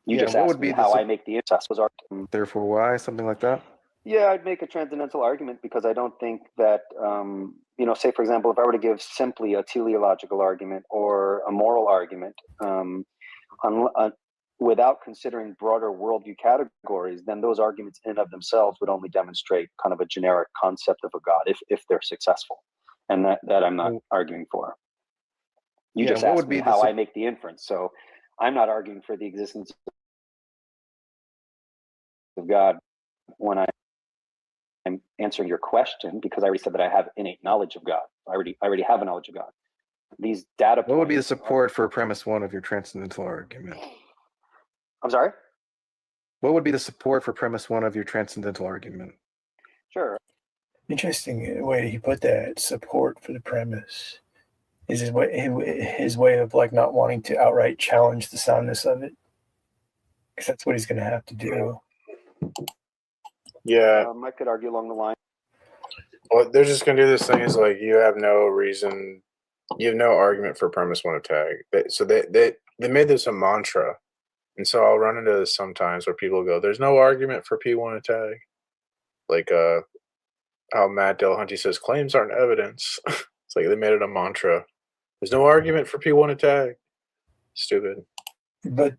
You Yeah, just what asked would me be the how I make the inference. therefore why, something like that? Yeah, I'd make a transcendental argument because I don't think that, say, for example, if I were to give simply a teleological argument or a moral argument, un- uh, without considering broader worldview categories, then those arguments in and of themselves would only demonstrate kind of a generic concept of a God if they're successful. And that I'm not Well, arguing for. You yeah, just what asked would me be how I make the inference. So I'm not arguing for the existence of God when I'm answering your question, because I already said that I have innate knowledge of God. I already have a knowledge of God. These data what would be the points are, support for premise one of your transcendental argument? I'm sorry? What would be the support for premise one of your transcendental argument? Sure. Interesting way he put that. Support for the premise is his way of like not wanting to outright challenge the soundness of it, because that's what he's going to have to do. Yeah. I could argue along the line. Well, they're just going to do this thing is like you have no reason, you have no argument for premise one of tag. So they made this a mantra. And so I'll run into this sometimes where people go, there's no argument for P1 of tag. Like how Matt Dillahunty says claims aren't evidence. It's like they made it a mantra. There's no argument for P1 of tag. Stupid. But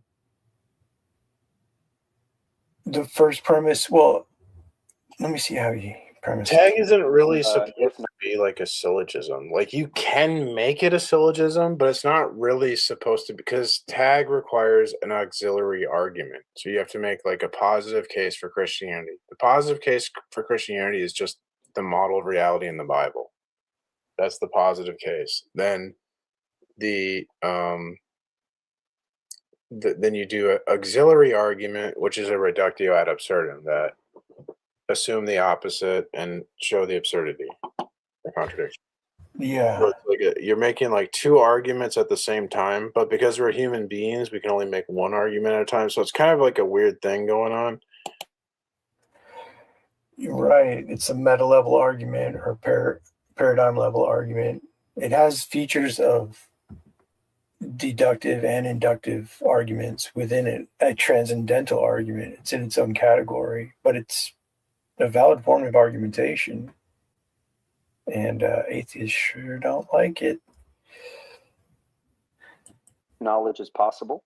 the first premise, well, let me see how he premise. Tag isn't really supposed to be like a syllogism. Like you can make it a syllogism, but it's not really supposed to, because tag requires an auxiliary argument. So you have to make like a positive case for Christianity. The positive case for Christianity is just the model of reality in the Bible. That's the positive case. Then then you do an auxiliary argument, which is a reductio ad absurdum, that assume the opposite and show the absurdity or contradiction. Yeah. So it's like you're making like two arguments at the same time, but because we're human beings, we can only make one argument at a time. So it's kind of like a weird thing going on. You're right. It's a meta level argument or paradigm level argument. It has features of deductive and inductive arguments within it. A transcendental argument. It's in its own category, but it's a valid form of argumentation. And atheists sure don't like it. Knowledge is possible,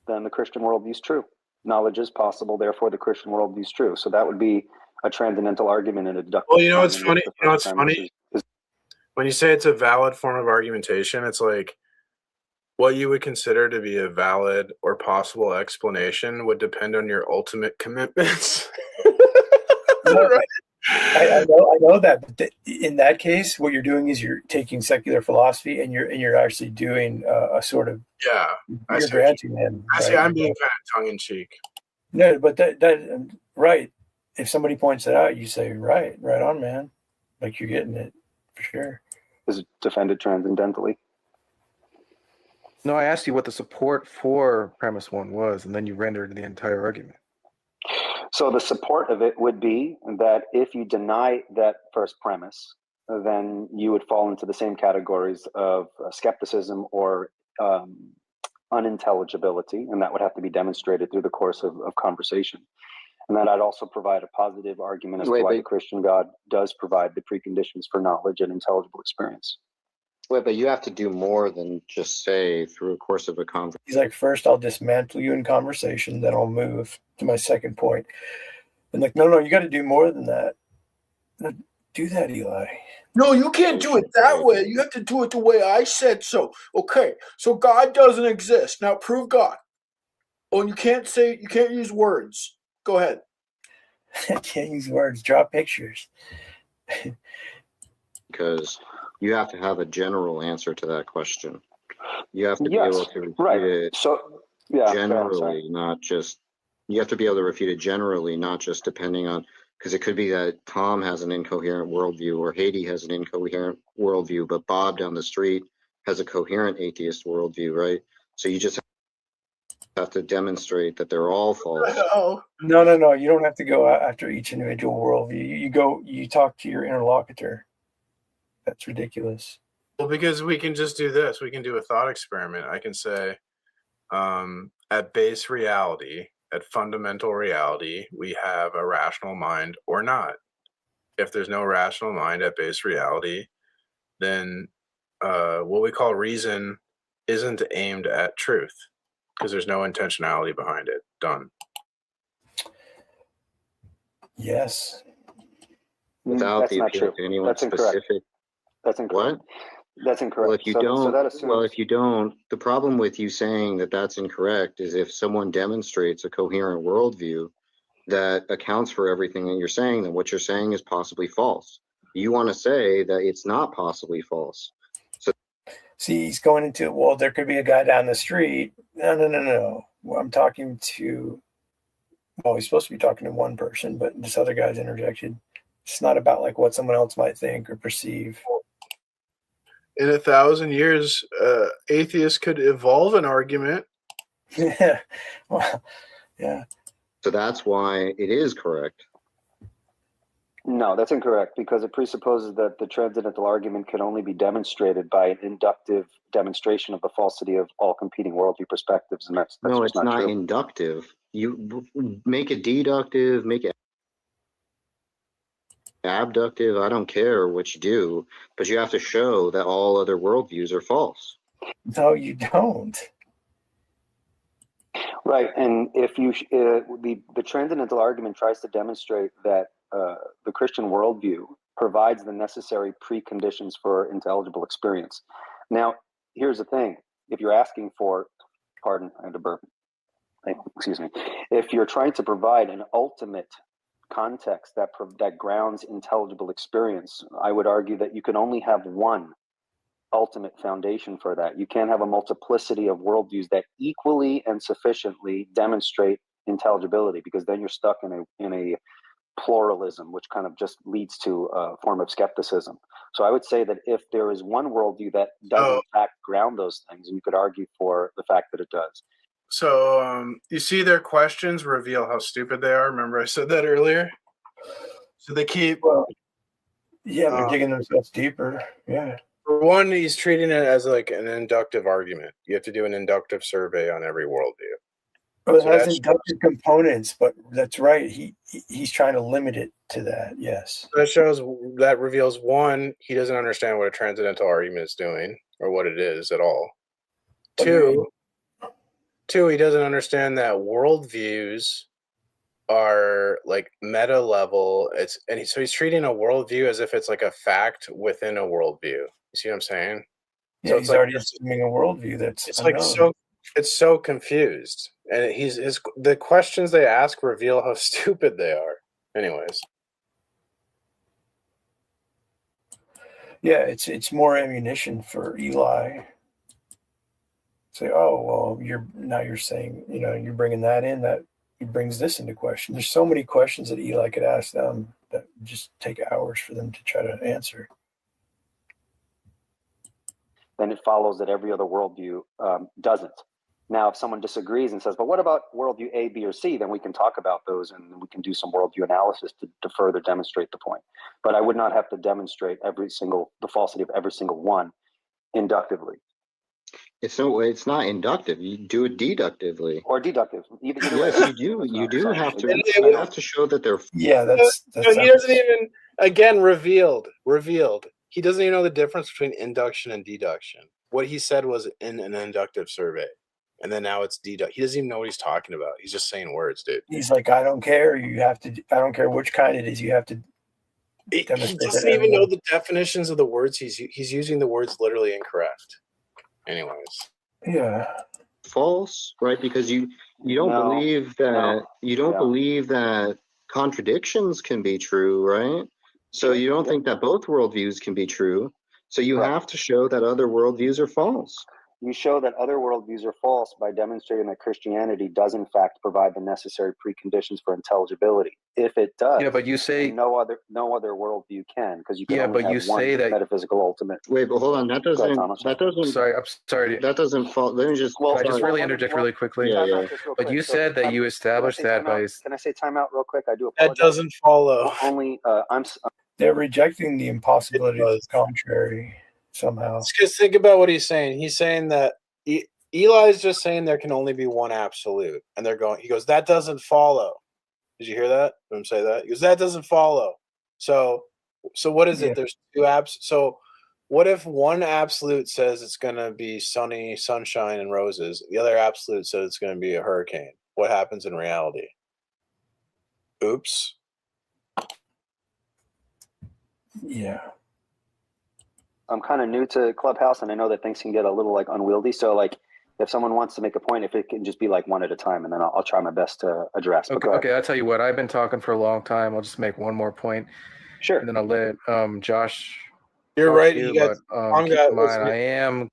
then the Christian worldview is true. Knowledge is possible, therefore the Christian worldview is true. So that would be a transcendental argument and a deductive. Well, you know what's funny? When you say it's a valid form of argumentation, it's like what you would consider to be a valid or possible explanation would depend on your ultimate commitments. Right. I know that, but in that case, what you're doing is you're taking secular philosophy and you're actually doing a sort of you're granting them. I see. I'm being kind of tongue in cheek. No, but that right. If somebody points it out, you say right on, man. Like you're getting it for sure. Is it defended transcendentally? No, I asked you what the support for premise one was, and then you rendered the entire argument. So the support of it would be that if you deny that first premise, then you would fall into the same categories of skepticism or unintelligibility, and that would have to be demonstrated through the course of conversation. And then I'd also provide a positive argument as to why the Christian God does provide the preconditions for knowledge and intelligible experience. Wait, but you have to do more than just say through a course of a conversation. He's like, first I'll dismantle you in conversation, then I'll move to my second point. And like, no, you got to do more than that. No, do that, Eli. No, you can't do it that way. You have to do it the way I said so. Okay, so God doesn't exist. Now prove God. Oh, and you can't use words. Go ahead. I can't use words. Draw pictures. Because you have to have a general answer to that question. You have to be able to refute it generally, not just. You have to be able to refute it generally, not just depending on. Because it could be that Tom has an incoherent worldview or Haiti has an incoherent worldview, but Bob down the street has a coherent atheist worldview, right? So you just have to demonstrate that they're all false. No. You don't have to go after each individual worldview. You talk to your interlocutor. That's ridiculous. Well, because we can just do this. We can do a thought experiment. I can say, at base reality, at fundamental reality, we have a rational mind or not. If there's no rational mind at base reality, then what we call reason isn't aimed at truth because there's no intentionality behind it. Done. Yes. Without the appeal to anyone specific. That's incorrect. What? That's incorrect. Well, if you if you don't, the problem with you saying that that's incorrect is if someone demonstrates a coherent worldview that accounts for everything that you're saying, then what you're saying is possibly false. You want to say that it's not possibly false. So, see, he's going into, well, there could be a guy down the street. No. Well, I'm talking to, well, he's supposed to be talking to one person, but this other guy's interjected. It's not about like what someone else might think or perceive. In 1,000 years, atheists could evolve an argument. Yeah. Well, yeah. So that's why it is correct. No, that's incorrect because it presupposes that the transcendental argument can only be demonstrated by an inductive demonstration of the falsity of all competing worldview perspectives, and that's no, it's not true. Inductive. You make it deductive, make it abductive. I don't care what you do, but you have to show that all other worldviews are false. No, you don't. Right, and if you the transcendental argument tries to demonstrate that the Christian worldview provides the necessary preconditions for intelligible experience. Now, here's the thing: if you're asking for, pardon, I had to burp. Excuse me. If you're trying to provide an ultimate context that grounds intelligible experience, I would argue that you can only have one ultimate foundation for that. You can't have a multiplicity of worldviews that equally and sufficiently demonstrate intelligibility, because then you're stuck in a pluralism, which kind of just leads to a form of skepticism. So I would say that if there is one worldview that does in fact ground those things, you could argue for the fact that it does. So you see their questions reveal how stupid they are. Remember I said that earlier? So they keep... Well, yeah, they're digging themselves deeper. Yeah. For one, he's treating it as like an inductive argument. You have to do an inductive survey on every worldview. Well, it has inductive components, but that's right. He's trying to limit it to that, yes. That reveals, one, he doesn't understand what a transcendental argument is doing or what it is at all. Two, he doesn't understand that worldviews are like meta level. So he's treating a worldview as if it's like a fact within a worldview. You see what I'm saying? Yeah, so he's already assuming a worldview that's unknown. It's so confused, and the questions they ask reveal how stupid they are. Anyways, yeah, it's more ammunition for Eli. Say, oh well, you're saying, you're bringing that in, that it brings this into question. There's so many questions that Eli could ask them that just take hours for them to try to answer. Then it follows that every other worldview doesn't. Now, if someone disagrees and says, but what about worldview A, B, or C, then we can talk about those and we can do some worldview analysis to further demonstrate the point. But I would not have to demonstrate the falsity of every single one inductively. It's not inductive. You do it deductively. Or deductive. Yes, you do. You do have to. You have to show that they're. Yeah, that's he doesn't even, again, revealed. He doesn't even know the difference between induction and deduction. What he said was in an inductive survey, and then now it's deduct. He doesn't even know what he's talking about. He's just saying words, dude. He's like, I don't care. I don't care which kind it is. You have to. He doesn't even know the definitions of the words. He's using the words literally incorrect. Anyways. Yeah. False, right? Because you don't believe that believe that contradictions can be true, right? So you don't think that both worldviews can be true. So you have to show that other worldviews are false. You show that other worldviews are false by demonstrating that Christianity does in fact provide the necessary preconditions for intelligibility. If it does, but you say no other worldview can, because you can only have one metaphysical ultimate. Wait, but hold on, that doesn't. Sorry, I'm sorry. That doesn't fall. Let me just. Can I just really interject really quickly? Yeah. But you said that you established that by. Can I say timeout real quick? I do apologize. That doesn't follow. Only They're rejecting the impossibility of the contrary somehow. Just think about what he's saying. He's saying that Eli's just saying there can only be one absolute, and he goes, that doesn't follow. Did you hear that? Him say that? He goes, that doesn't follow. So what is it? There's two apps. So what if one absolute says it's going to be sunny, sunshine, and roses? The other absolute says it's going to be a hurricane. What happens in reality? Oops. Yeah. I'm kind of new to Clubhouse, and I know that things can get a little like unwieldy. So like, if someone wants to make a point, if it can just be like one at a time, and then I'll try my best to address. Okay. I'll tell you what. I've been talking for a long time. I'll just make one more point. Sure. And then I'll let Josh. You're right. Keep in mind, I am.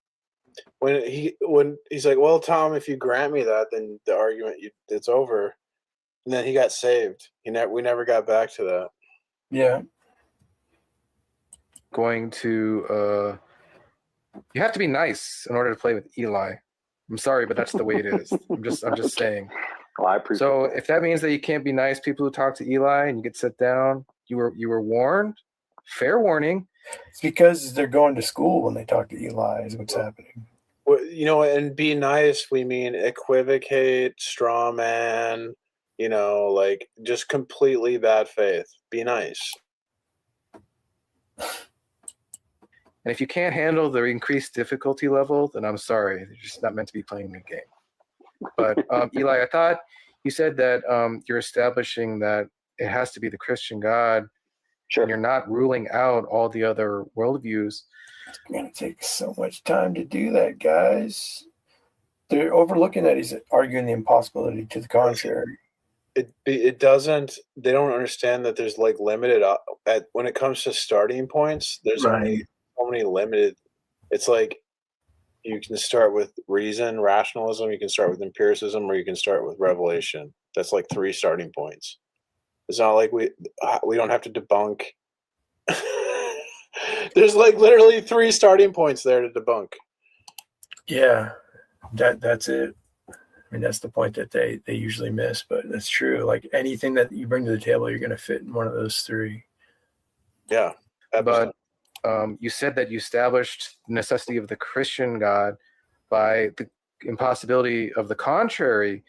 When he's like, well, Tom, if you grant me that, then the argument it's over. And then he got saved. We never got back to that. Yeah. Going to you have to be nice in order to play with Eli. I'm sorry, but that's the way it is. I'm just saying. Well, I appreciate so that. If that means that you can't be nice people who talk to Eli and you get set down, you were warned. Fair warning. It's because they're going to school when they talk to Eli is what's happening. Well, and be nice, we mean equivocate, straw man, like just completely bad faith. Be nice. And if you can't handle the increased difficulty level, then I'm sorry. You're just not meant to be playing the game. But Eli, I thought you said that you're establishing that it has to be the Christian God. Sure. And you're not ruling out all the other worldviews. It's going to take so much time to do that, guys. They're overlooking that he's arguing the impossibility to the contrary. It doesn't. They don't understand that there's like limited when it comes to starting points. There's only so many limited. It's like you can start with reason, rationalism. You can start with empiricism, or you can start with revelation. That's like 3 starting points. It's not like we don't have to debunk. There's like literally 3 starting points there to debunk. Yeah, that's it. I mean, that's the point that they usually miss, but that's true. Like anything that you bring to the table, you're going to fit in one of those 3. Yeah. But you said that you established the necessity of the Christian God by the impossibility of the contrary,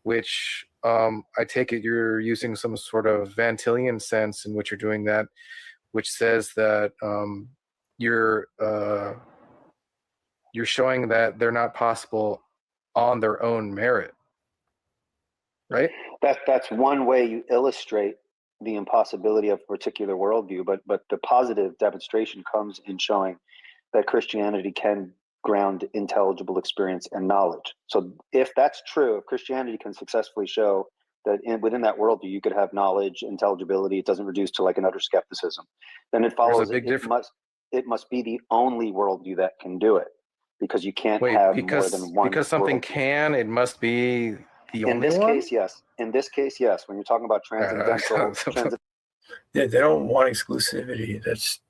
which I take it you're using some sort of Van Tillian sense in which you're doing that, which says that you're showing that they're not possible on their own merit, right? That's one way you illustrate the impossibility of a particular worldview, but the positive demonstration comes in showing that Christianity can ground intelligible experience and knowledge. So if that's true, if Christianity can successfully show that within that worldview you could have knowledge, intelligibility, it doesn't reduce to like an utter skepticism, then it follows it must be the only worldview that can do it, because you can't have more than one. Because something can, it must be the only one? In this case, yes. When you're talking about transcendental... Yeah, they don't want exclusivity. That's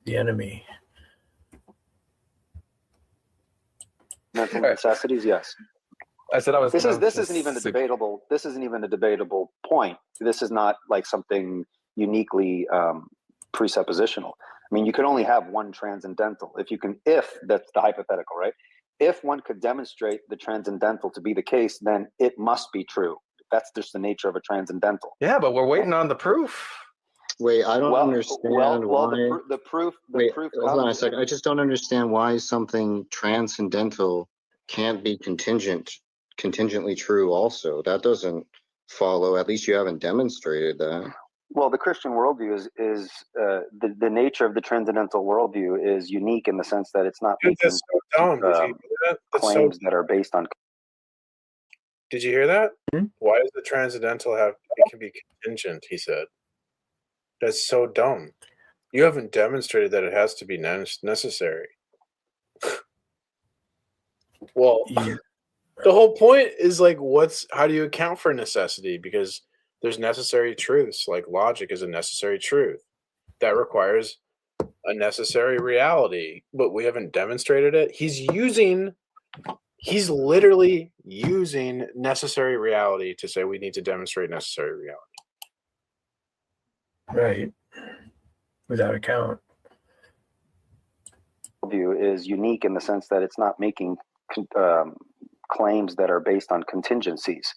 the enemy. Mental necessities, yes. I said I was. This isn't even a debatable. This isn't even a debatable point. This is not like something uniquely presuppositional. I mean, you can only have one transcendental if that's the hypothetical, right? If one could demonstrate the transcendental to be the case, then it must be true. That's just the nature of a transcendental. Yeah, but we're waiting on the proof. Wait, I don't understand why. The proof. Hold on a second. I just don't understand why something transcendental can't be contingently true. Also, that doesn't follow. At least you haven't demonstrated that. Well, the Christian worldview is the nature of the transcendental worldview is unique in the sense that it's not making claims that are based on. Did you hear that? Mm-hmm. Why does the transcendental it can be contingent? He said. That's so dumb. You haven't demonstrated that it has to be necessary. Well, the whole point is like, how do you account for necessity? Because there's necessary truths, like logic is a necessary truth. That requires a necessary reality, but we haven't demonstrated it. He's literally using necessary reality to say we need to demonstrate necessary reality. Right. Without account. View is unique in the sense that it's not making claims that are based on contingencies.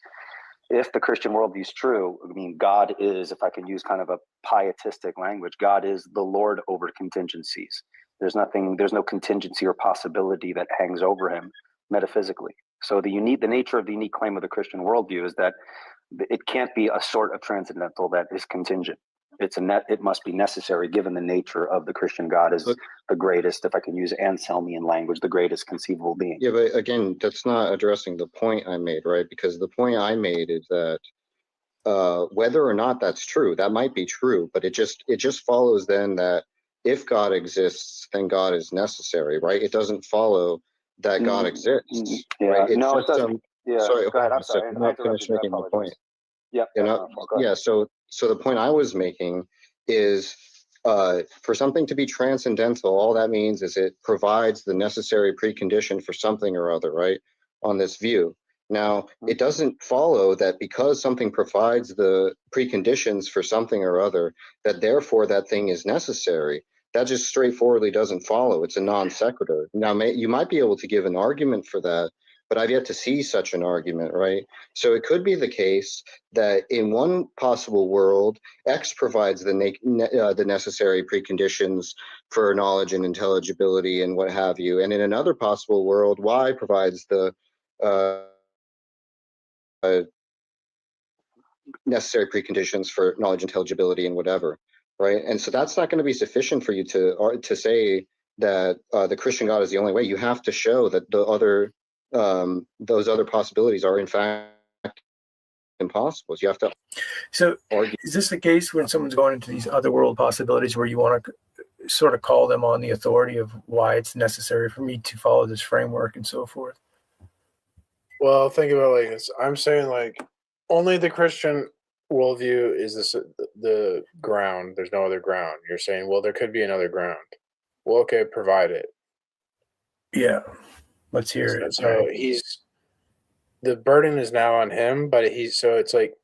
If the Christian worldview is true, I mean, God is, if I can use kind of a pietistic language, God is the Lord over contingencies. There's no contingency or possibility that hangs over him metaphysically. So the nature of the unique claim of the Christian worldview is that it can't be a sort of transcendental that is contingent. It must be necessary, given the nature of the Christian God is the greatest, if I can use Anselmian language, the greatest conceivable being. Yeah, but again, that's not addressing the point I made, right? Because the point I made is that whether or not that's true, that might be true, but it just follows then that if God exists, then God is necessary, right? It doesn't follow that God exists, right? It's no, it doesn't. Sorry, go ahead. I'm sorry. I'm not finished making the point. Yeah. So the point I was making is for something to be transcendental, all that means is it provides the necessary precondition for something or other, right? On this view. Now, it doesn't follow that because something provides the preconditions for something or other, that therefore that thing is necessary. That just straightforwardly doesn't follow. It's a non sequitur. Now, you might be able to give an argument for that, but I've yet to see such an argument, right? So it could be the case that in one possible world, X provides the necessary preconditions for knowledge and intelligibility and what have you, and in another possible world, Y provides the necessary preconditions for knowledge, intelligibility, and whatever, right? And so that's not going to be sufficient for you to say that the Christian God is the only way. You have to show that those other possibilities are in fact impossible. You have to. So, is this the case when someone's going into these other world possibilities where you want to sort of call them on the authority of why it's necessary for me to follow this framework and so forth? Well, think about it like this. I'm saying like only the Christian worldview is the ground. There's no other ground. You're saying, well, there could be another ground. Well, okay, provide it. Yeah, let's hear it. So the burden is now on him, but so it's like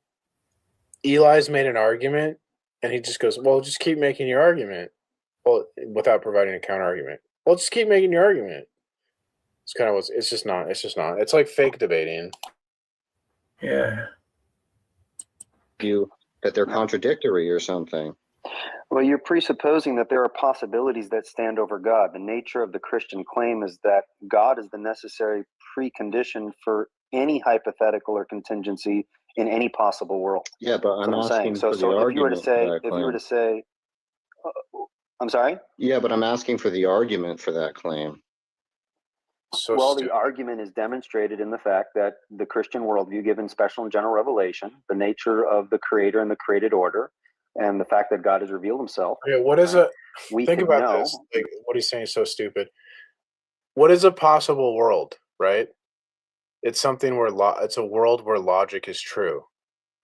Eli's made an argument, and he just goes, well, just keep making your argument. Well, without providing a counter argument. Well, just keep making your argument. It's kind of it's just not. It's like fake debating. Yeah. You that they're contradictory or something. Well, you're presupposing that there are possibilities that stand over God. The nature of the Christian claim is that God is the necessary precondition for any hypothetical or contingency in any possible world. Yeah, but I'm asking for the argument. If you were to say, I'm sorry? Yeah, but I'm asking for the argument for that claim. The argument is demonstrated in the fact that the Christian worldview, given special and general revelation, the nature of the Creator and the created order, and the fact that God has revealed Himself. Okay, what is think about this. Like, what he's saying is so stupid. What is a possible world, right? It's something where it's a world where logic is true.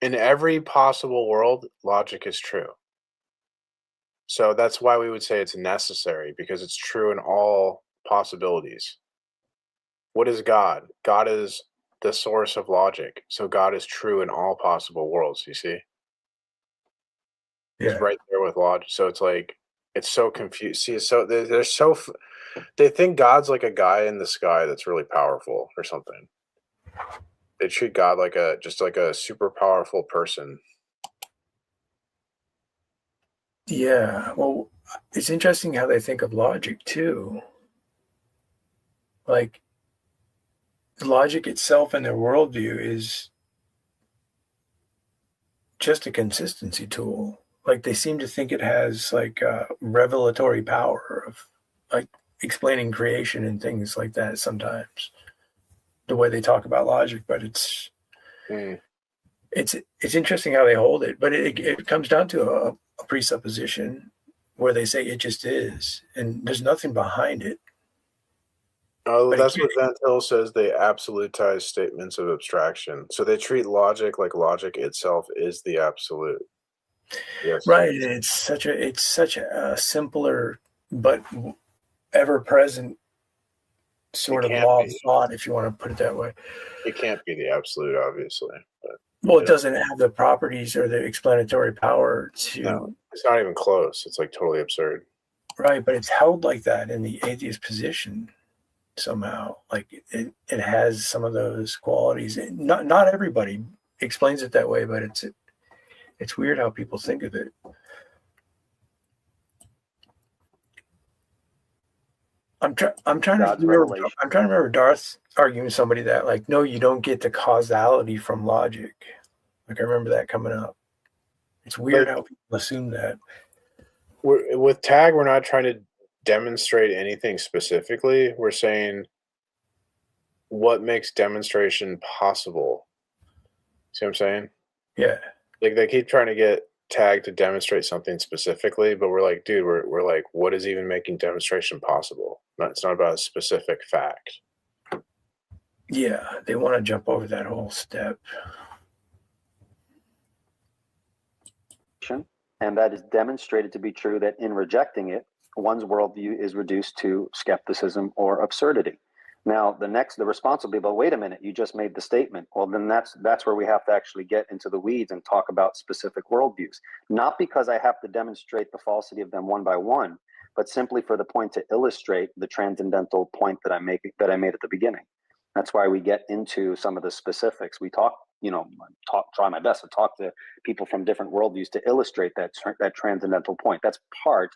In every possible world, logic is true. So that's why we would say it's necessary, because it's true in all possibilities. What is God? God is the source of logic. So God is true in all possible worlds, you see? It's right there with logic. So it's like, it's so confused. See, so they think God's like a guy in the sky that's really powerful or something. They treat God like just like a super powerful person. Yeah, well, it's interesting how they think of logic too. Like, logic itself and their worldview is just a consistency tool. Like, they seem to think it has like revelatory power of like explaining creation and things like that sometimes, the way they talk about logic. But it's interesting how they hold it. But it comes down to a presupposition where they say it just is, and there's nothing behind it. Oh, but that's what Van Til says. They absolutize statements of abstraction. So they treat logic like logic itself is the absolute. Yes. Right. It's such a simpler but ever-present sort of law of thought, if you want to put it that way. It can't be the absolute, obviously. But, well, it doesn't have the properties or the explanatory power to. No, it's not even close. It's like totally absurd. Right, but it's held like that in the atheist position. somehow. Like it has some of those qualities. Not everybody explains it that way, but it's weird how people think of it. I'm trying to remember Darth arguing with somebody that, like, no, you don't get the causality from logic. Like, I remember that coming up. It's weird how people assume that. With tag, we're not trying to demonstrate anything specifically. We're saying what makes demonstration possible. See what I'm saying? Yeah. Like, they keep trying to get tag to demonstrate something specifically, but we're like, dude, we're like, what is even making demonstration possible? It's not about a specific fact. Yeah, they want to jump over that whole step. And that is demonstrated to be true, that in rejecting it, one's worldview is reduced to skepticism or absurdity. Now, the response will be, but wait a minute, you just made the statement. Well, then that's where we have to actually get into the weeds and talk about specific worldviews. Not because I have to demonstrate the falsity of them one by one, but simply for the point to illustrate the transcendental point that I made at the beginning. That's why we get into some of the specifics. We try my best to talk to people from different worldviews to illustrate that transcendental point. That's part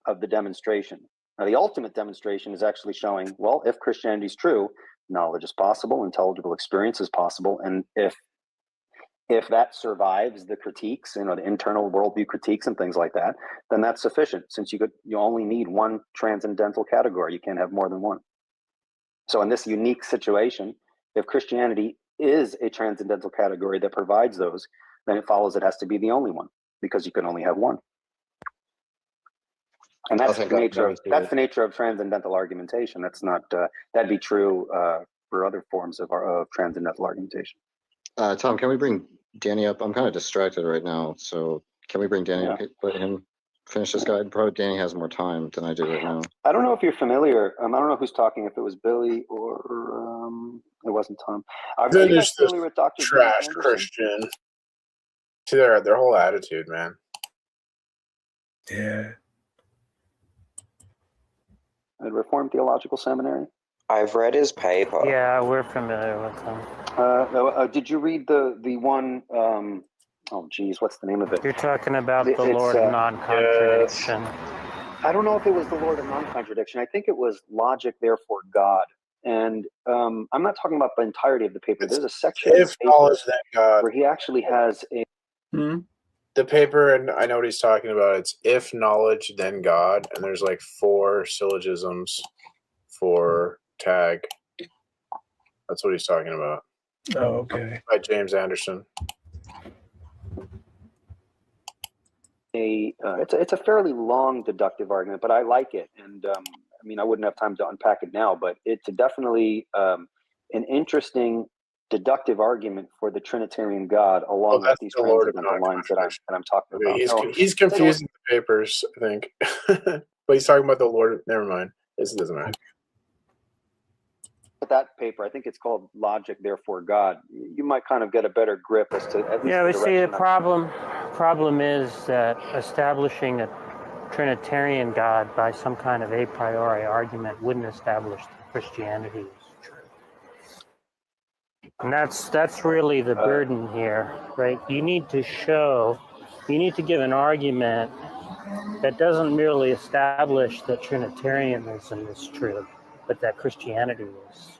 of the demonstration. Now, the ultimate demonstration is actually showing, well, if Christianity is true, knowledge is possible, intelligible experience is possible, and if that survives the critiques, the internal worldview critiques and things like that, then that's sufficient. Since you only need one transcendental category, you can't have more than one. So in this unique situation, if Christianity is a transcendental category that provides those, then it follows it has to be the only one, because you can only have one. And that's the nature of transcendental argumentation. That's not that'd be true for other forms of transcendental argumentation. Tom, can we bring Danny up? I'm kind of distracted right now, so can we bring Danny up? Let him finish this guide. Probably Danny has more time than I do right now. I don't know if you're familiar. I don't know who's talking. If it was Billy or it wasn't Tom. Then there's this trash Christian. See their whole attitude, man. Yeah. At Reformed Theological Seminary. I've read his paper. Yeah, we're familiar with him. Did you read the one? Oh, geez, what's the name of it? You're talking about the Lord of Non-Contradiction. Yes. I don't know if it was the Lord of Non-Contradiction. I think it was Logic, Therefore God. And I'm not talking about the entirety of the paper. There's a section of the paper where he actually has a... The paper, and I know what he's talking about. It's if knowledge, then God. And there's like 4 syllogisms for tag. That's what he's talking about. Oh, okay. By James Anderson. It's a fairly long deductive argument, but I like it. And I wouldn't have time to unpack it now, but it's definitely an interesting deductive argument for the Trinitarian God along with these transcendental lines that I'm talking about. He's confusing the papers, I think. But he's talking about the Lord. Never mind. This doesn't matter. With that paper, I think it's called Logic, Therefore God. You might kind of get a better grip as to at least we see the problem is that establishing a Trinitarian God by some kind of a priori argument wouldn't establish that Christianity is true. And that's really the burden here, right? You need to give an argument that doesn't merely establish that Trinitarianism is true, but that Christianity is.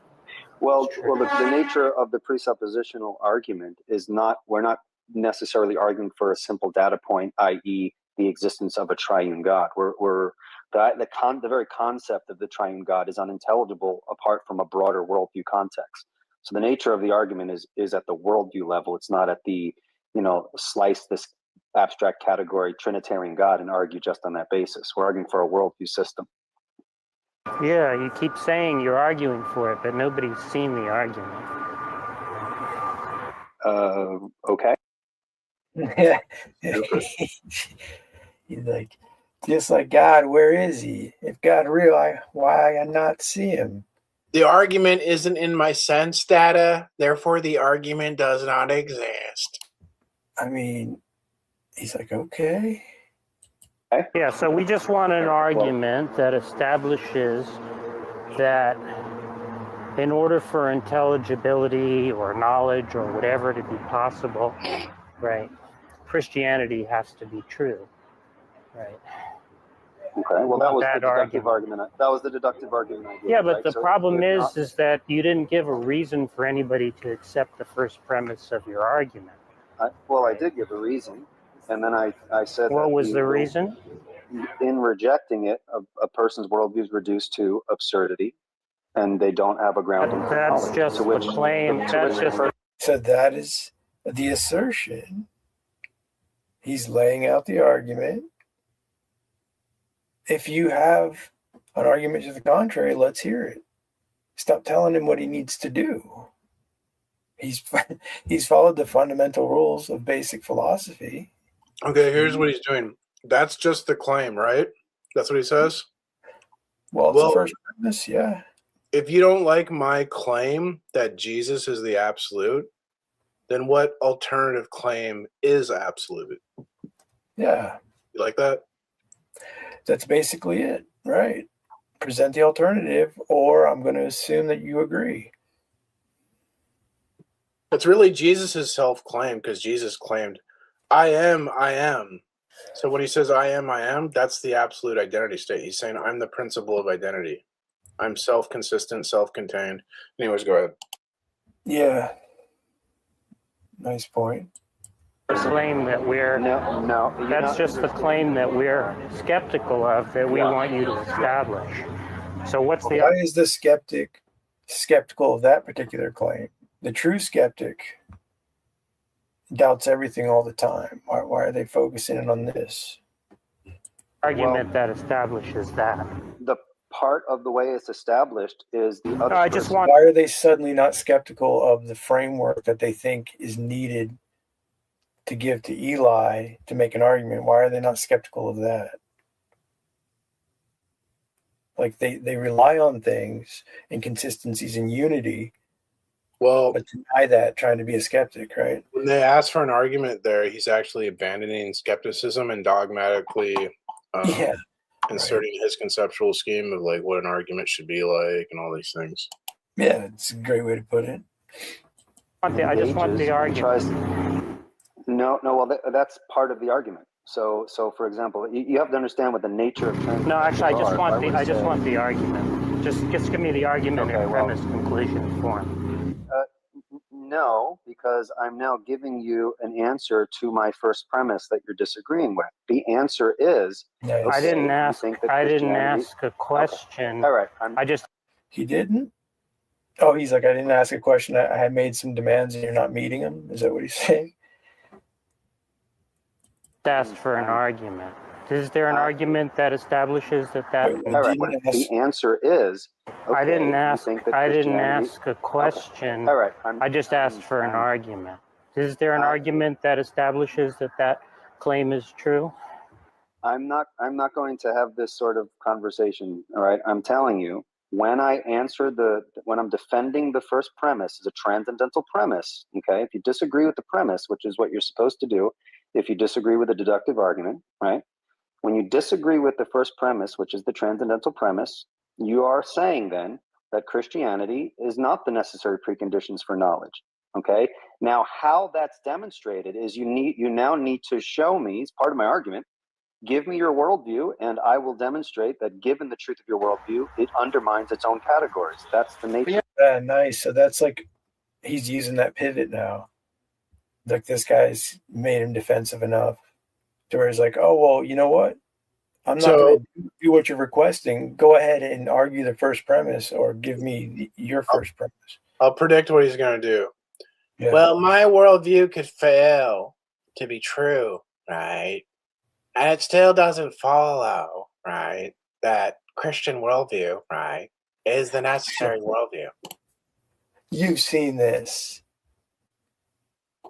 Well, the nature of the presuppositional argument is we're not necessarily arguing for a simple data point, i.e. the existence of a triune God. The very concept of the triune God is unintelligible apart from a broader worldview context. So the nature of the argument is at the worldview level. It's not at the, slice this abstract category Trinitarian God and argue just on that basis. We're arguing for a worldview system. Yeah, you keep saying you're arguing for it, but nobody's seen the argument. Okay. He's like, just like God, where is he? If God real, why I not see him? The argument isn't in my sense data, therefore the argument does not exist. I mean, he's like, okay. Yeah, so we just want an argument that establishes that in order for intelligibility or knowledge or whatever to be possible, right, Christianity has to be true, right? Okay, well, that was the deductive argument. That was the deductive argument I gave. Yeah, but right? the problem is that you didn't give a reason for anybody to accept the first premise of your argument. I did give a reason, and then I said what was the reason? In rejecting it, a person's worldview is reduced to absurdity, and they don't have a grounding. That's just the claim. So that is the assertion. He's laying out the argument. If you have an argument to the contrary, let's hear it. Stop telling him what he needs to do. He's followed the fundamental rules of basic philosophy. Okay, here's what he's doing. That's just the claim, right? That's what he says? Well, it's the first premise, yeah. If you don't like my claim that Jesus is the absolute, then what alternative claim is absolute? Yeah. You like that? That's basically it, right? Present the alternative, or I'm going to assume that you agree. It's really Jesus' self-claim, because Jesus claimed, I am. So when he says I am, that's the absolute identity state. He's saying I'm the principle of identity. I'm self-consistent, self-contained. Anyways, go ahead. Yeah. Nice point. Claim that we're that's just the claim that we're skeptical of, that we want you to establish. So what's the... Why is the skeptic skeptical of that particular claim? The true skeptic doubts everything all the time. Why are they focusing in on this argument that establishes that? The part of the way it's established is the other. Why are they suddenly not skeptical of the framework that they think is needed to give to Eli to make an argument? Why are they not skeptical of that? Like they rely on things, inconsistencies in unity, but deny that, trying to be a skeptic, right? When they ask for an argument there, he's actually abandoning skepticism and dogmatically inserting his conceptual scheme of like what an argument should be like and all these things. Yeah, it's a great way to put it. I just want the argument. No, well, that's part of the argument. So for example, you have to understand what the nature of transcendentalism. No, actually, I just want the argument. Just give me the argument in premise, conclusion form. No, because I'm now giving you an answer to my first premise that you're disagreeing with. The answer is, nice. I didn't ask a question. Okay. All right. He didn't? Oh, he's like, I didn't ask a question. I had made some demands and you're not meeting them. Is that what he's saying? Asked for an argument. Is there an argument that establishes that? All right. The answer is. Okay, I didn't ask a question. All right. I just asked for an argument. Is there an argument that establishes that claim is true? I'm not going to have this sort of conversation. All right. I'm telling you, when I'm defending the first premise as a transcendental premise. Okay. If you disagree with the premise, which is what you're supposed to do, if you disagree with the deductive argument, right? When you disagree with the first premise, which is the transcendental premise, you are saying then that Christianity is not the necessary preconditions for knowledge. Okay. Now, how that's demonstrated is you now need to show me, it's part of my argument, give me your worldview, and I will demonstrate that given the truth of your worldview, it undermines its own categories. That's the nature. Yeah, nice. So that's like, he's using that pivot now. Like this guy's made him defensive enough to where he's like, oh, well, you know what? I'm not going to do what you're requesting. Go ahead and argue the first premise or give me your first premise. I'll predict what he's going to do. Yeah. Well, my worldview could fail to be true, right? And it still doesn't follow, right, that Christian worldview, right, is the necessary worldview. You've seen this.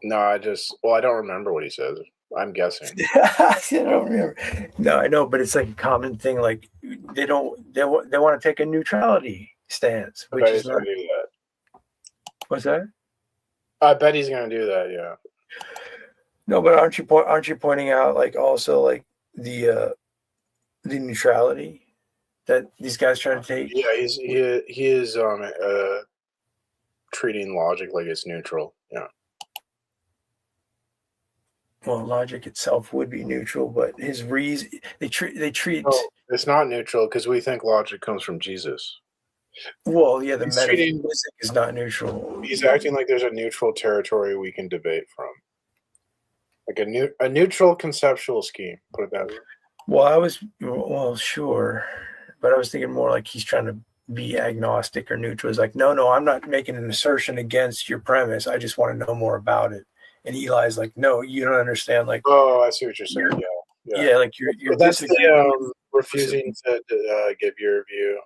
No, I don't remember what he says. I'm guessing. I don't remember. No, I know, but it's like a common thing. Like they want to take a neutrality stance, which is not. Do that. What's that? I bet he's going to do that. Yeah. No, but aren't you pointing out like also like the neutrality that these guys try to take? Yeah, he is treating logic like it's neutral. Yeah. Well, logic itself would be neutral, but his reason they treat. No, it's not neutral because we think logic comes from Jesus. Well, yeah, the metaphysic is not neutral. He's acting like there's a neutral territory we can debate from, like a neutral conceptual scheme. Put it that way. Well, sure, but I was thinking more like he's trying to be agnostic or neutral. It's like, no, I'm not making an assertion against your premise. I just want to know more about it. And Eli's like, no, you don't understand. Like, oh, I see what you're saying. Yeah, like you're that's the refusing to give your view.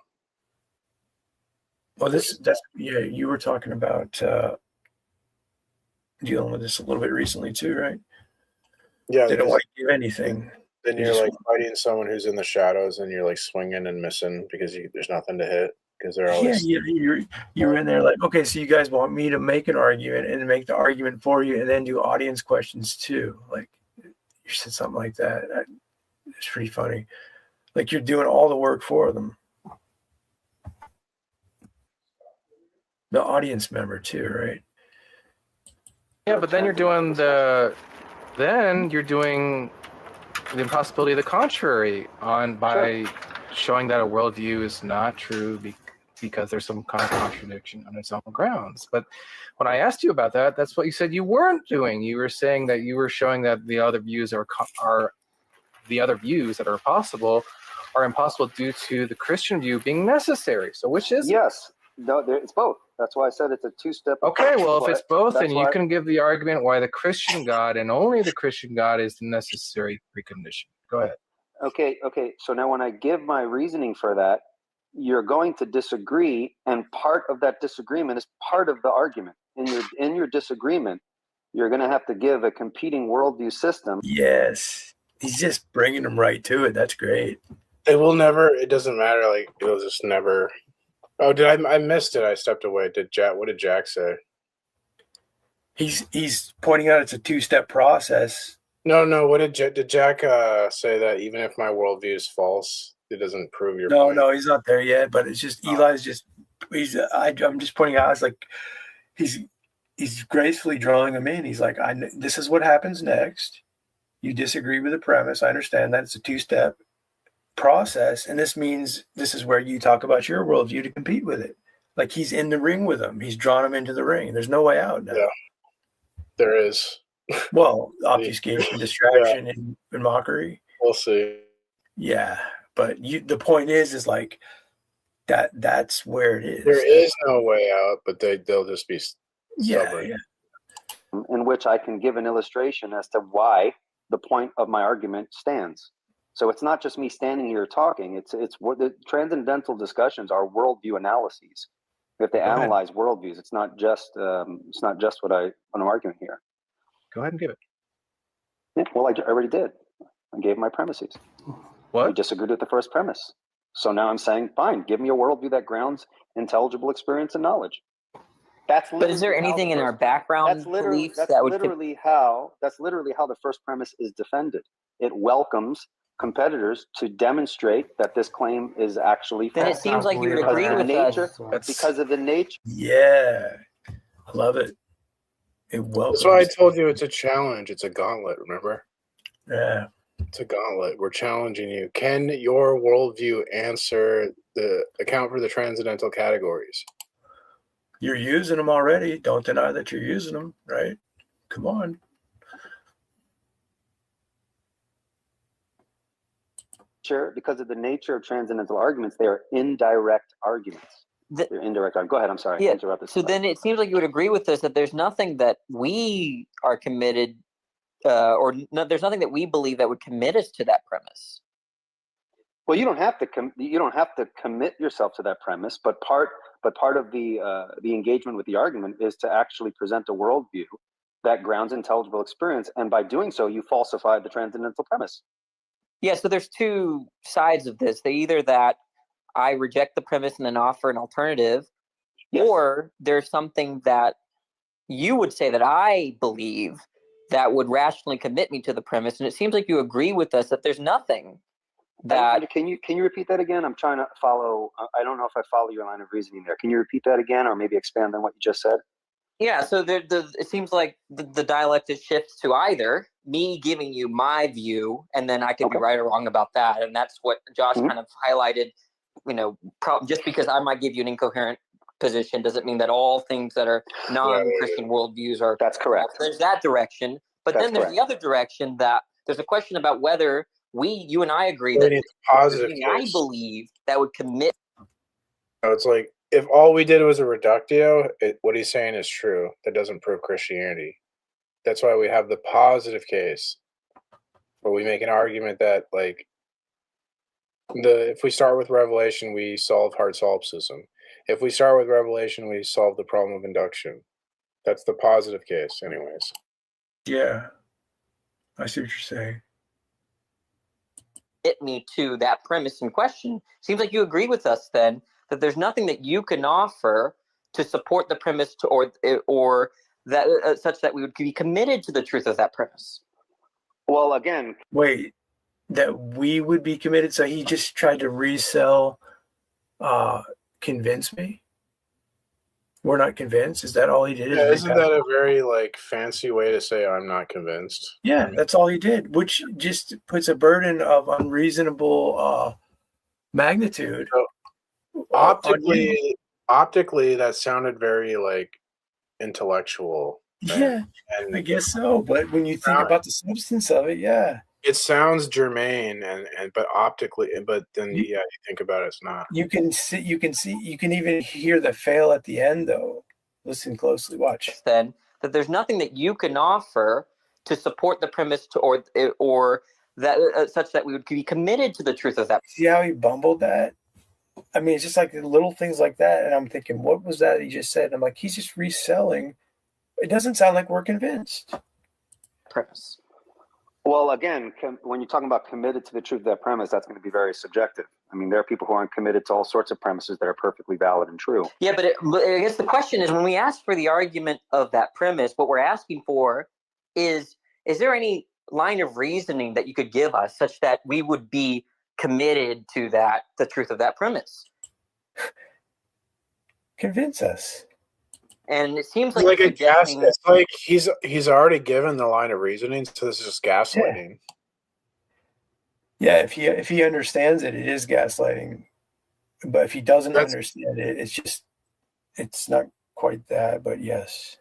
Well, you were talking about dealing with this a little bit recently too, right? Yeah, they don't want to give anything. Then you're like fighting someone who's in the shadows, and you're like swinging and missing because there's nothing to hit because they're always. Yeah, you're in there like, okay, so you guys want me to make an argument and make the argument for you, and then do audience questions too. Like you said something like that. It's pretty funny. Like you're doing all the work for them. The audience member too, right? Yeah, but then you're doing the impossibility of the contrary by showing that a worldview is not true because there's some kind of contradiction on its own grounds. But when I asked you about that, that's what you said you weren't doing. You were saying that you were showing that the other views the other views that are possible are impossible due to the Christian view being necessary. So which is yes. No, it's both. That's why I said it's a two-step. Okay, well, if it's both, then you can give the argument why the Christian God and only the Christian God is the necessary precondition. Go ahead. Okay. So now when I give my reasoning for that, you're going to disagree, and part of that disagreement is part of the argument. In your disagreement, you're going to have to give a competing worldview system. Yes. He's just bringing them right to it. That's great. It doesn't matter. Like, it'll just never... Oh, I missed it. I stepped away. What did Jack say? He's pointing out it's a two-step process. No. What did Jack say that even if my worldview is false, it doesn't prove your point? No, he's not there yet. But it's just Eli's just. I'm just pointing out. It's like he's gracefully drawing him in. He's like, this is what happens next. You disagree with the premise. I understand that it's a two-step process, and this means this is where you talk about your worldview to compete with it. Like he's in the ring with him. He's drawn him into the ring. There's no way out now. Yeah, there is. Well, obfuscation, distraction, and mockery. We'll see. Yeah, but the point is like that's where it is. There is no way out, but they'll just be stubborn. Yeah. In which I can give an illustration as to why the point of my argument stands. So it's not just me standing here talking. It's what the transcendental discussions are worldview analyses. We have to analyze worldviews. It's not just what I'm arguing here. Go ahead and give it. Yeah, well, I already did. I gave my premises. What? I disagreed with the first premise. So now I'm saying, fine, give me a worldview that grounds intelligible experience and knowledge. But is there anything in our background beliefs that would? That's literally how the first premise is defended. It welcomes competitors to demonstrate that this claim is actually false. Then it seems like you would agree with us. Because of the nature. Yeah, I love it. That's why I told you it's a challenge. It's a gauntlet, remember? Yeah. It's a gauntlet. We're challenging you. Can your worldview account for the transcendental categories? You're using them already. Don't deny that you're using them, right? Come on. Sure, because of the nature of transcendental arguments, they are indirect arguments. They're indirect. Go ahead. I'm sorry. Yeah. I interrupted. So then it seems like you would agree with us that there's nothing that we are committed, there's nothing that we believe that would commit us to that premise. Well, you don't have to commit yourself to that premise, but part of the engagement with the argument is to actually present a worldview that grounds intelligible experience, and by doing so, you falsify the transcendental premise. Yeah, so there's two sides of this. They either that I reject the premise and then offer an alternative, or there's something that you would say that I believe that would rationally commit me to the premise. And it seems like you agree with us that there's nothing that. Can you repeat that again? I'm trying to follow. I don't know if I follow your line of reasoning there. Can you repeat that again, or maybe expand on what you just said? Yeah, so it seems like the dialectic shifts to either me giving you my view, and then I could be right or wrong about that, and that's what Josh kind of highlighted. Just because I might give you an incoherent position doesn't mean that all things that are non-Christian worldviews are. That's correct. There's that direction, but then there's the other direction that there's a question about whether you and I agree that positive I believe that would commit. It's like if all we did was a reductio, what he's saying is true. That doesn't prove Christianity. That's why we have the positive case, where we make an argument that like if we start with Revelation, we solve hard solipsism. If we start with Revelation, we solve the problem of induction. That's the positive case, anyways. Yeah, I see what you're saying. Hit me to that premise in question. Seems like you agree with us then that there's nothing that you can offer to support the premise or that such that we would be committed to the truth of that premise. Well, again, wait, that we would be committed. So he just tried to resell, convince me. We're not convinced. Is that all he did? Isn't that a very like fancy way to say I'm not convinced? Yeah, that's all he did, which just puts a burden of unreasonable magnitude. So, optically, that sounded very like intellectual. Yeah, and I guess so. But when you think about the substance of it, yeah, it sounds germane, but optically, but then you think about it, it's not. You can even hear the fail at the end, though. Listen closely, watch. Then that there's nothing that you can offer to support the premise or that such that we would be committed to the truth of that. See how he bumbled that? I mean, it's just like little things like that, and I'm thinking, what was that he just said? And I'm like, he's just reselling. It doesn't sound like we're convinced. Premise. Well, again, when you're talking about committed to the truth of that premise, that's going to be very subjective. I mean, there are people who aren't committed to all sorts of premises that are perfectly valid and true. Yeah, but I guess the question is, when we ask for the argument of that premise, what we're asking for is there any line of reasoning that you could give us such that we would be committed to the truth of that premise? Convince us. And it seems like a gas. It's like he's already given the line of reasoning, so this is just gaslighting. Yeah, if he understands it, it is gaslighting. But if he doesn't understand it, it's not quite that. But yes.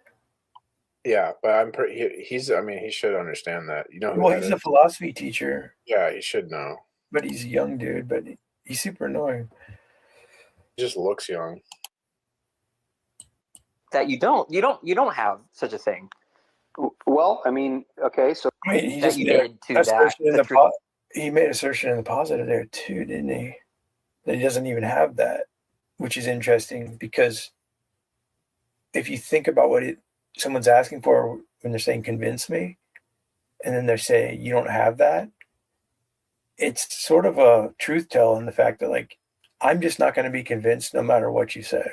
Yeah, but he should understand that. Well, he's a philosophy teacher. Yeah, he should know. But he's a young dude. But he's super annoying. He just looks young. That you don't have such a thing. Well, I mean, okay, so he just made he made assertion in the positive there too, didn't he? That he doesn't even have that, which is interesting because if you think about what someone's asking for when they're saying "convince me," and then they're saying you don't have that, it's sort of a truth tell in the fact that like I'm just not going to be convinced no matter what you say.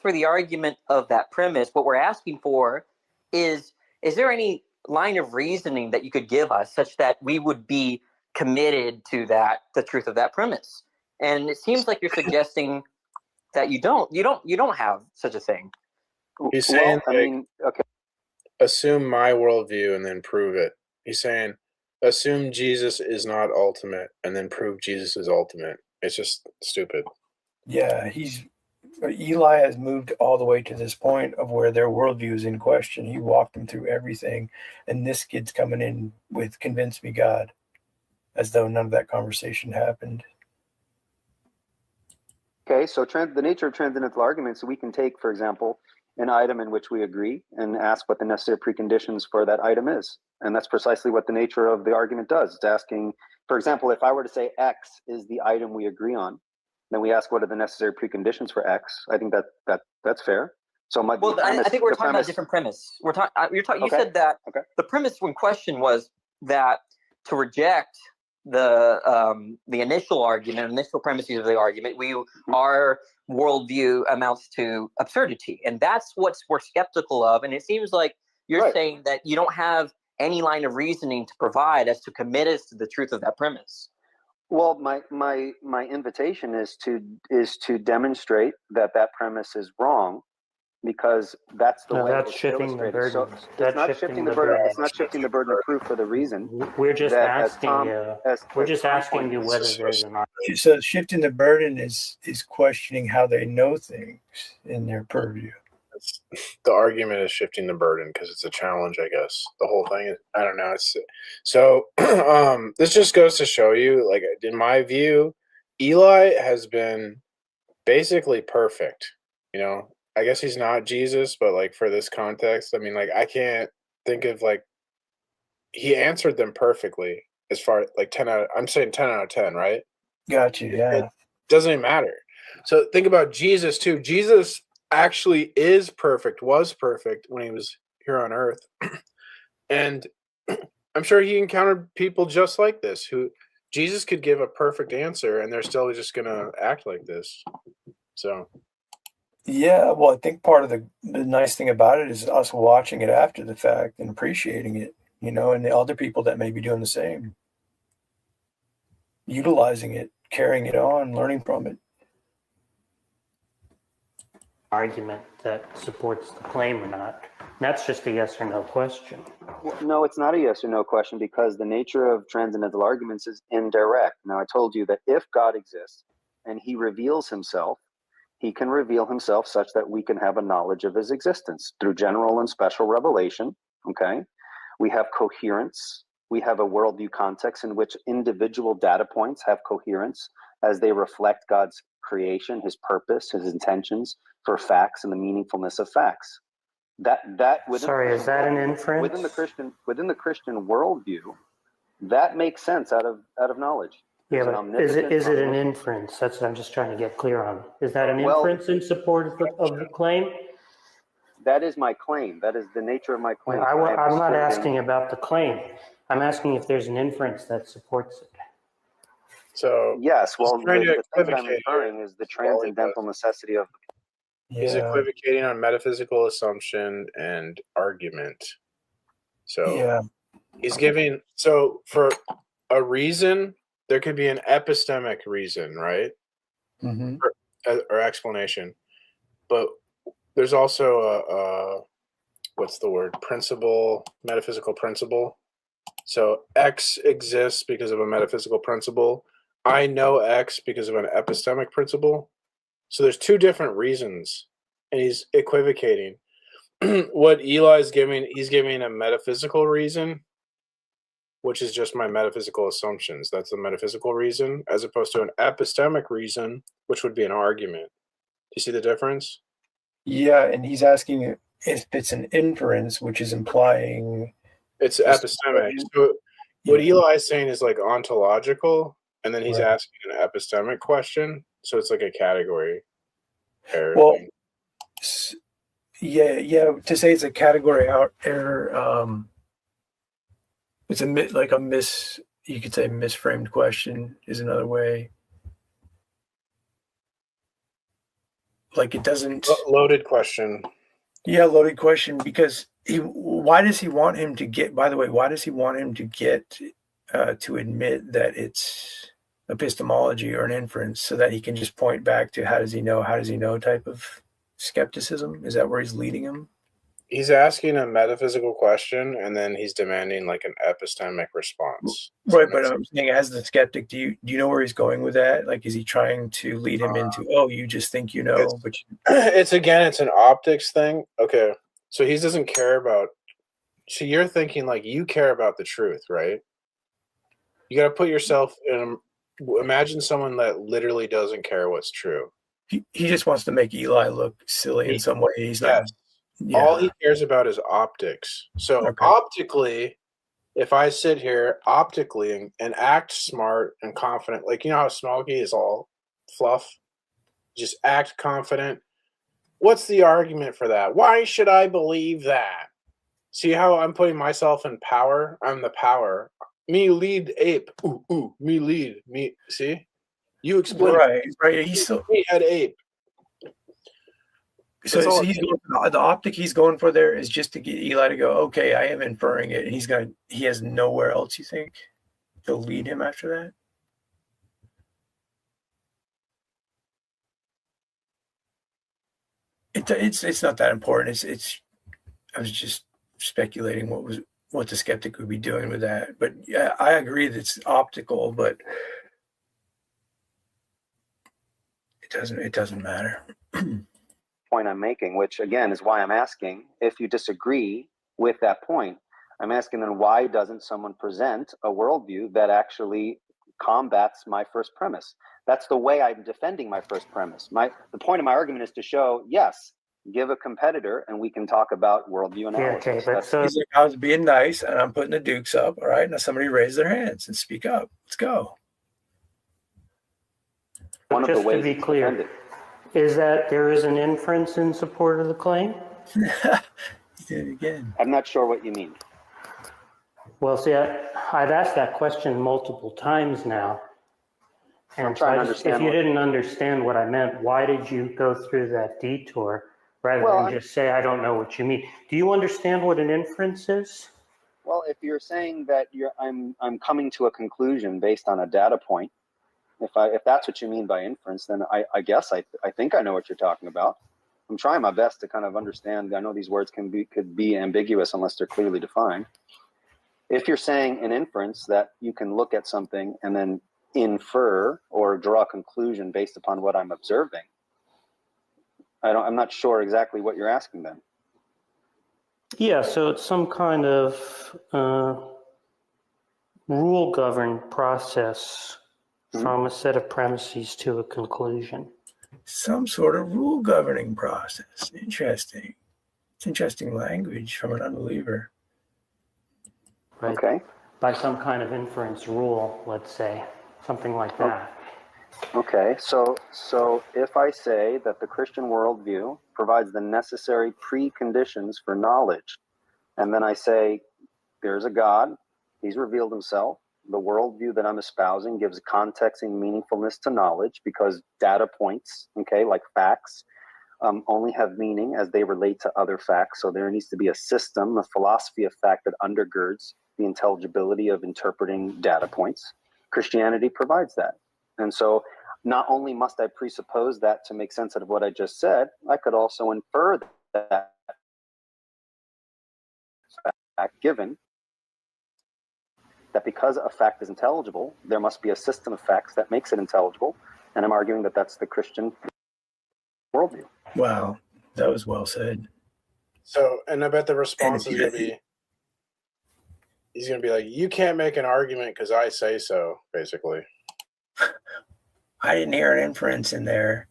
For the argument of that premise, what we're asking for is there any line of reasoning that you could give us such that we would be committed to the truth of that premise? And it seems like you're suggesting that you don't have such a thing. He's saying, assume my worldview and then prove it. He's saying, assume Jesus is not ultimate and then prove Jesus is ultimate. It's just stupid. Yeah, Eli has moved all the way to this point of where their worldview is in question. He walked them through everything, and this kid's coming in with "convince me, God," as though none of that conversation happened. Okay, so the nature of transcendental arguments, we can take, for example, an item in which we agree and ask what the necessary preconditions for that item is. And that's precisely what the nature of the argument does. It's asking, for example, if I were to say X is the item we agree on, then we ask what are the necessary preconditions for X. I think that's fair. So I think we're talking about a different premise. You said that the premise in question was that to reject the initial argument, initial premises of the argument, our worldview amounts to absurdity, and that's what we're skeptical of. And it seems like you're saying that you don't have any line of reasoning to provide as to commit us to the truth of that premise. Well, my invitation is to demonstrate that premise is wrong, because that's the way that's it's shifting the illustrated. burden. So That's it's not shifting the burden. It's not shifting the burden of proof for the reason We're just that, asking you. We're just asking you whether there's an argument. So shifting the burden is questioning how they know things in their purview. The argument is shifting the burden because it's a challenge, I guess. The whole thing is, I don't know. It's so. This just goes to show you, like, in my view, Eli has been basically perfect. You know, I guess he's not Jesus, but like for this context, I mean, like, I can't think of, like, he answered them perfectly as far like 10 out. I'm saying 10 out of 10, right? Got you. Yeah. It doesn't even matter. So think about Jesus too. Jesus actually is perfect, was perfect when he was here on earth. And I'm sure he encountered people just like this, who Jesus could give a perfect answer and they're still just going to act like this. So. Yeah, well, I think part of the nice thing about it is us watching it after the fact and appreciating it, you know, and the other people that may be doing the same, utilizing it, carrying it on, learning from it. Argument that supports the claim or not. That's just a yes or no question. Well, no, it's not a yes or no question, because the nature of transcendental arguments is indirect. Now, I told you that if God exists and he reveals himself, he can reveal himself such that we can have a knowledge of his existence through general and special revelation. Okay. We have coherence. We have a worldview context in which individual data points have coherence as they reflect God's creation, his purpose, his intentions for facts and the meaningfulness of facts. That Sorry, is that an inference? Within the Christian worldview, that makes sense out of knowledge. Yeah, but is it an inference? That's what I'm just trying to get clear on. Is that an inference in support of the claim? That is my claim. That is the nature of my claim. I'm not asking about the claim. I'm asking if there's an inference that supports it. So yes, well, the thing that I'm inferring is the transcendental necessity of the. He's equivocating on metaphysical assumption and argument. So he's giving, so for a reason, there could be an epistemic reason, right? Mm-hmm. Or explanation. But there's also a what's the word? Principle, metaphysical principle. So X exists because of a metaphysical principle. I know X because of an epistemic principle. So there's two different reasons, and he's equivocating. What Eli's giving, he's giving a metaphysical reason, which is just my metaphysical assumptions. That's the metaphysical reason, as opposed to an epistemic reason, which would be an argument. Do you see the difference? Yeah, and he's asking if it's an inference, which is implying it's epistemic. So what Eli is saying is like ontological, and then he's asking an epistemic question. So it's like a category error. Well, yeah. To say it's a category error, it's you could say misframed question is another way. Like it doesn't. Loaded question. Yeah, loaded question, because why does he want him to get, by the way, why does he want him to get to admit that it's epistemology or an inference, so that he can just point back to how does he know type of skepticism? Is that where he's leading him? He's asking a metaphysical question, and then he's demanding like an epistemic response. Right, but I'm saying, as the skeptic, do you know where he's going with that? Like, is he trying to lead him into, you just think you know, but it's an optics thing. Okay, so he doesn't care about. So you're thinking like you care about the truth, right? You got to put yourself in. Imagine someone that literally doesn't care what's true. He just wants to make Eli look silly in some way. He's not. Yeah. All he cares about is optics. So optically, if I sit here optically and act smart and confident, like, you know how Smokey is all fluff, just act confident. What's the argument for that? Why should I believe that? See how I'm putting myself in power? I'm the power. Me lead ape. Ooh, me lead. Me. See? You explain. Right. He's so. Me head ape. So he's going for the optic he's going for there is just to get Eli to go, okay, I am inferring it, and he has nowhere else. You think they'll lead him after that? It's not that important. I was just speculating what the skeptic would be doing with that. But yeah, I agree that it's optical, but it doesn't matter. Point I'm making, which again is why I'm asking, if you disagree with that point, I'm asking then why doesn't someone present a worldview that actually combats my first premise? That's the way I'm defending my first premise. The point of my argument is to show, yes, give a competitor and we can talk about worldview analysis. Yeah, okay, but he's like, I was being nice and I'm putting the dukes up. All right, now somebody raise their hands and speak up. Let's go. One of the ways to be clear, is that there is an inference in support of the claim? He did it again. I'm not sure what you mean. Well, see, I've asked that question multiple times now. And I'm trying to understand. If you didn't understand what I meant, why did you go through that detour rather than just say, I don't know what you mean? Do you understand what an inference is? Well, if you're saying that I'm coming to a conclusion based on a data point, if that's what you mean by inference, then I guess I think I know what you're talking about. I'm trying my best to kind of understand. I know these words could be ambiguous unless they're clearly defined. If you're saying an inference that you can look at something and then infer or draw a conclusion based upon what I'm observing, I'm not sure exactly what you're asking then. Yeah, so it's some kind of rule-governed process from a set of premises to a conclusion. Some sort of rule governing process. Interesting. It's interesting language from an unbeliever. Right. Okay. By some kind of inference rule, let's say, something like that. Okay, so if I say that the Christian worldview provides the necessary preconditions for knowledge, and then I say there's a God, he's revealed himself, the worldview that I'm espousing gives context and meaningfulness to knowledge because data points, okay, like facts, only have meaning as they relate to other facts. So there needs to be a system, a philosophy of fact that undergirds the intelligibility of interpreting data points. Christianity provides that. And so not only must I presuppose that to make sense of what I just said, I could also infer that fact given that because a fact is intelligible, there must be a system of facts that makes it intelligible. And I'm arguing that that's the Christian worldview. Wow, that was well said. So, and I bet the response is going to be, he's going to be like, you can't make an argument because I say so, basically. I didn't hear an inference in there.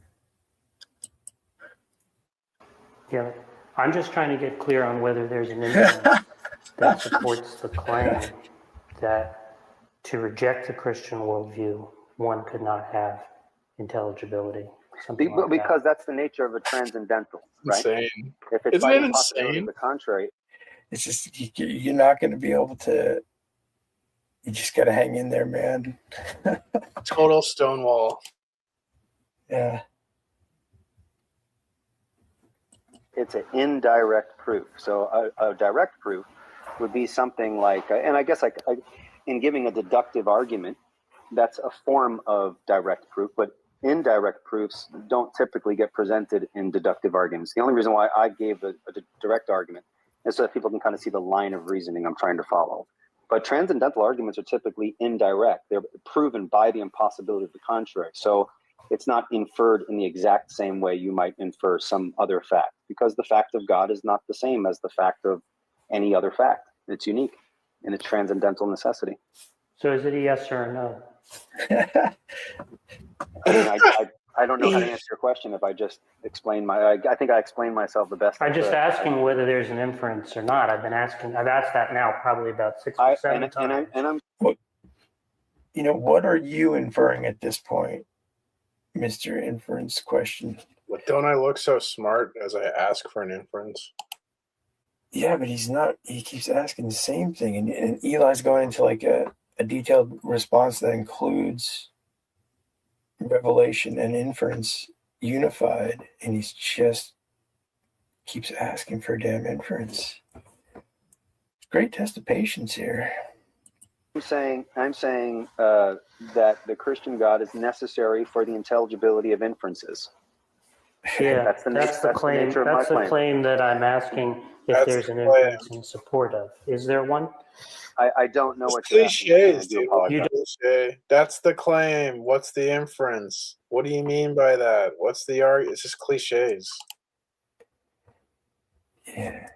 Yeah, I'm just trying to get clear on whether there's an inference that supports the claim that to reject the Christian worldview, one could not have intelligibility. Because that's the nature of a transcendental, right? Insane. If it's Isn't by it the possibility insane? of the contrary. It's just, you're not going to be able to, you just got to hang in there, man. Total Stonewall. Yeah. It's an indirect proof. So a direct proof would be something like, and I guess in giving a deductive argument, that's a form of direct proof, but indirect proofs don't typically get presented in deductive arguments. The only reason why I gave a direct argument is so that people can kind of see the line of reasoning I'm trying to follow. But transcendental arguments are typically indirect. They're proven by the impossibility of the contrary. So it's not inferred in the exact same way you might infer some other fact, because the fact of God is not the same as the fact of any other fact. It's unique in its transcendental necessity. So is it a yes or a no? I mean, I don't know how to answer your question if I just explain I think I explained myself the best. I'm just asking whether there's an inference or not. I've asked that now probably about 6 or 7 times. You know, what are you inferring at this point, Mr. Inference Question? But don't I look so smart as I ask for an inference? Yeah, but he's not. He keeps asking the same thing. And Eli's going into like a detailed response that includes revelation and inference unified. And he's just Keeps asking for a damn inference. Great test of patience here. I'm saying that the Christian God is necessary for the intelligibility of inferences. Yeah, that's the claim. That's the claim that I'm asking if there's an inference in support of. Is there one? I don't know what cliches, dude. Cliche. That's the claim. What's the inference? What do you mean by that? What's the argument? It's just cliches. Yeah.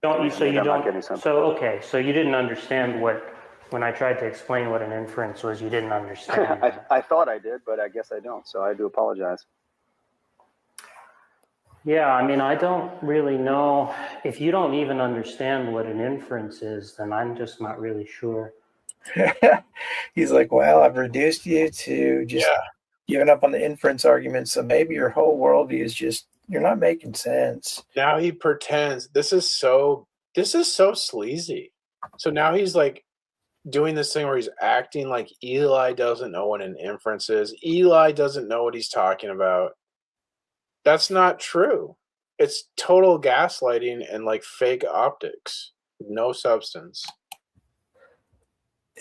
So you didn't understand when I tried to explain what an inference was, you didn't understand. I thought I did, but I guess I don't. So I do apologize. Yeah, I mean, I don't really know. If you don't even understand what an inference is, then I'm just not really sure. He's like, well, I've reduced you to just giving up on the inference argument. So maybe your whole worldview is just, you're not making sense. Now he pretends. This is so sleazy. So now he's like doing this thing where he's acting like Eli doesn't know what an inference is. Eli doesn't know what he's talking about. That's not true. It's total gaslighting and like fake optics. No substance.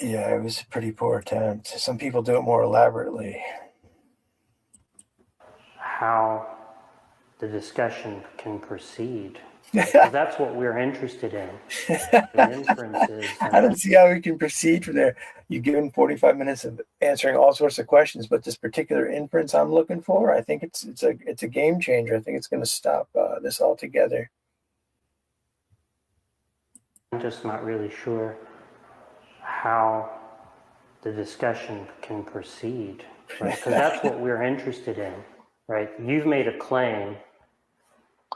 Yeah, it was a pretty poor attempt. Some people do it more elaborately. How the discussion can proceed. Because that's what we're interested in. Inferences. I don't see how we can proceed from there. You've given 45 minutes of answering all sorts of questions, but this particular inference I'm looking for, I think it's a game changer. I think it's going to stop this altogether. I'm just not really sure how the discussion can proceed, right? Because that's what we're interested in, right? You've made a claim.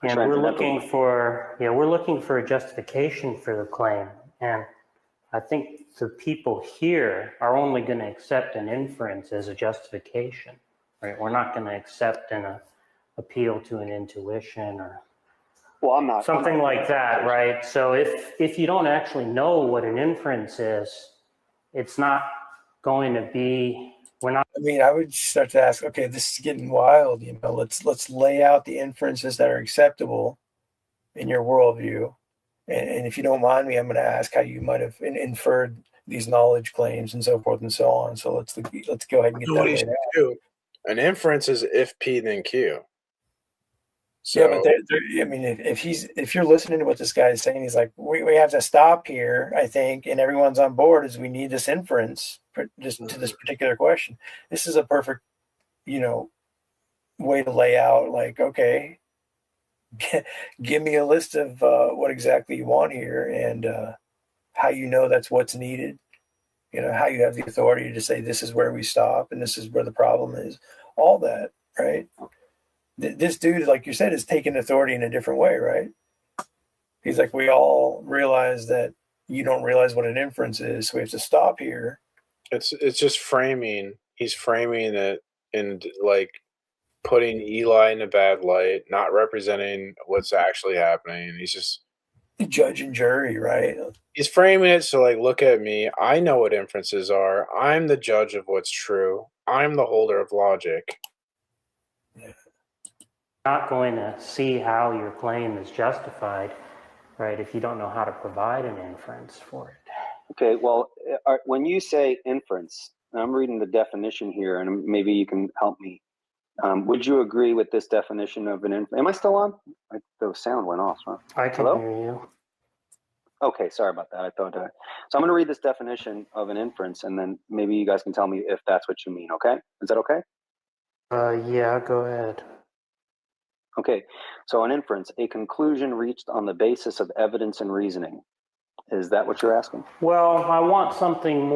And we're looking for a justification for the claim. And I think the people here are only going to accept an inference as a justification, right? We're not going to accept an appeal to an intuition or something like that, right? So if you don't actually know what an inference is, it's not going to be. I mean, I would start to ask, okay, this is getting wild. You know, let's lay out the inferences that are acceptable in your worldview. And if you don't mind me, I'm going to ask how you might have inferred these knowledge claims and so forth and so on. So let's go ahead and get that laid out. An inference is if P then Q. So, yeah, but I mean, if you're listening to what this guy is saying, he's like, we have to stop here, I think, and everyone's on board as we need this inference just to this particular question. This is a perfect, way to lay out, like, okay, give me a list of what exactly you want here and how you know that's what's needed, how you have the authority to say this is where we stop and this is where the problem is, all that, right? This dude, like you said, is taking authority in a different way, right? He's like, we all realize that you don't realize what an inference is, so we have to stop here. It's just framing. He's framing it and like putting Eli in a bad light, not representing what's actually happening. He's just the judge and jury, right? He's framing it so, like, look at me. I know what inferences are. I'm the judge of what's true. I'm the holder of logic. Yeah. Not going to see how your claim is justified, right, if you don't know how to provide an inference for it. Okay, well, when you say inference, I'm reading the definition here, and maybe you can help me. Would you agree with this definition of an inference? Am I still on? The sound went off. Huh? I can hear you. Okay, sorry about that. I thought so I'm going to read this definition of an inference, and then maybe you guys can tell me if that's what you mean, okay? Is that okay? Yeah, go ahead. Okay, so an inference, a conclusion reached on the basis of evidence and reasoning. Is that what you're asking? Well, I want something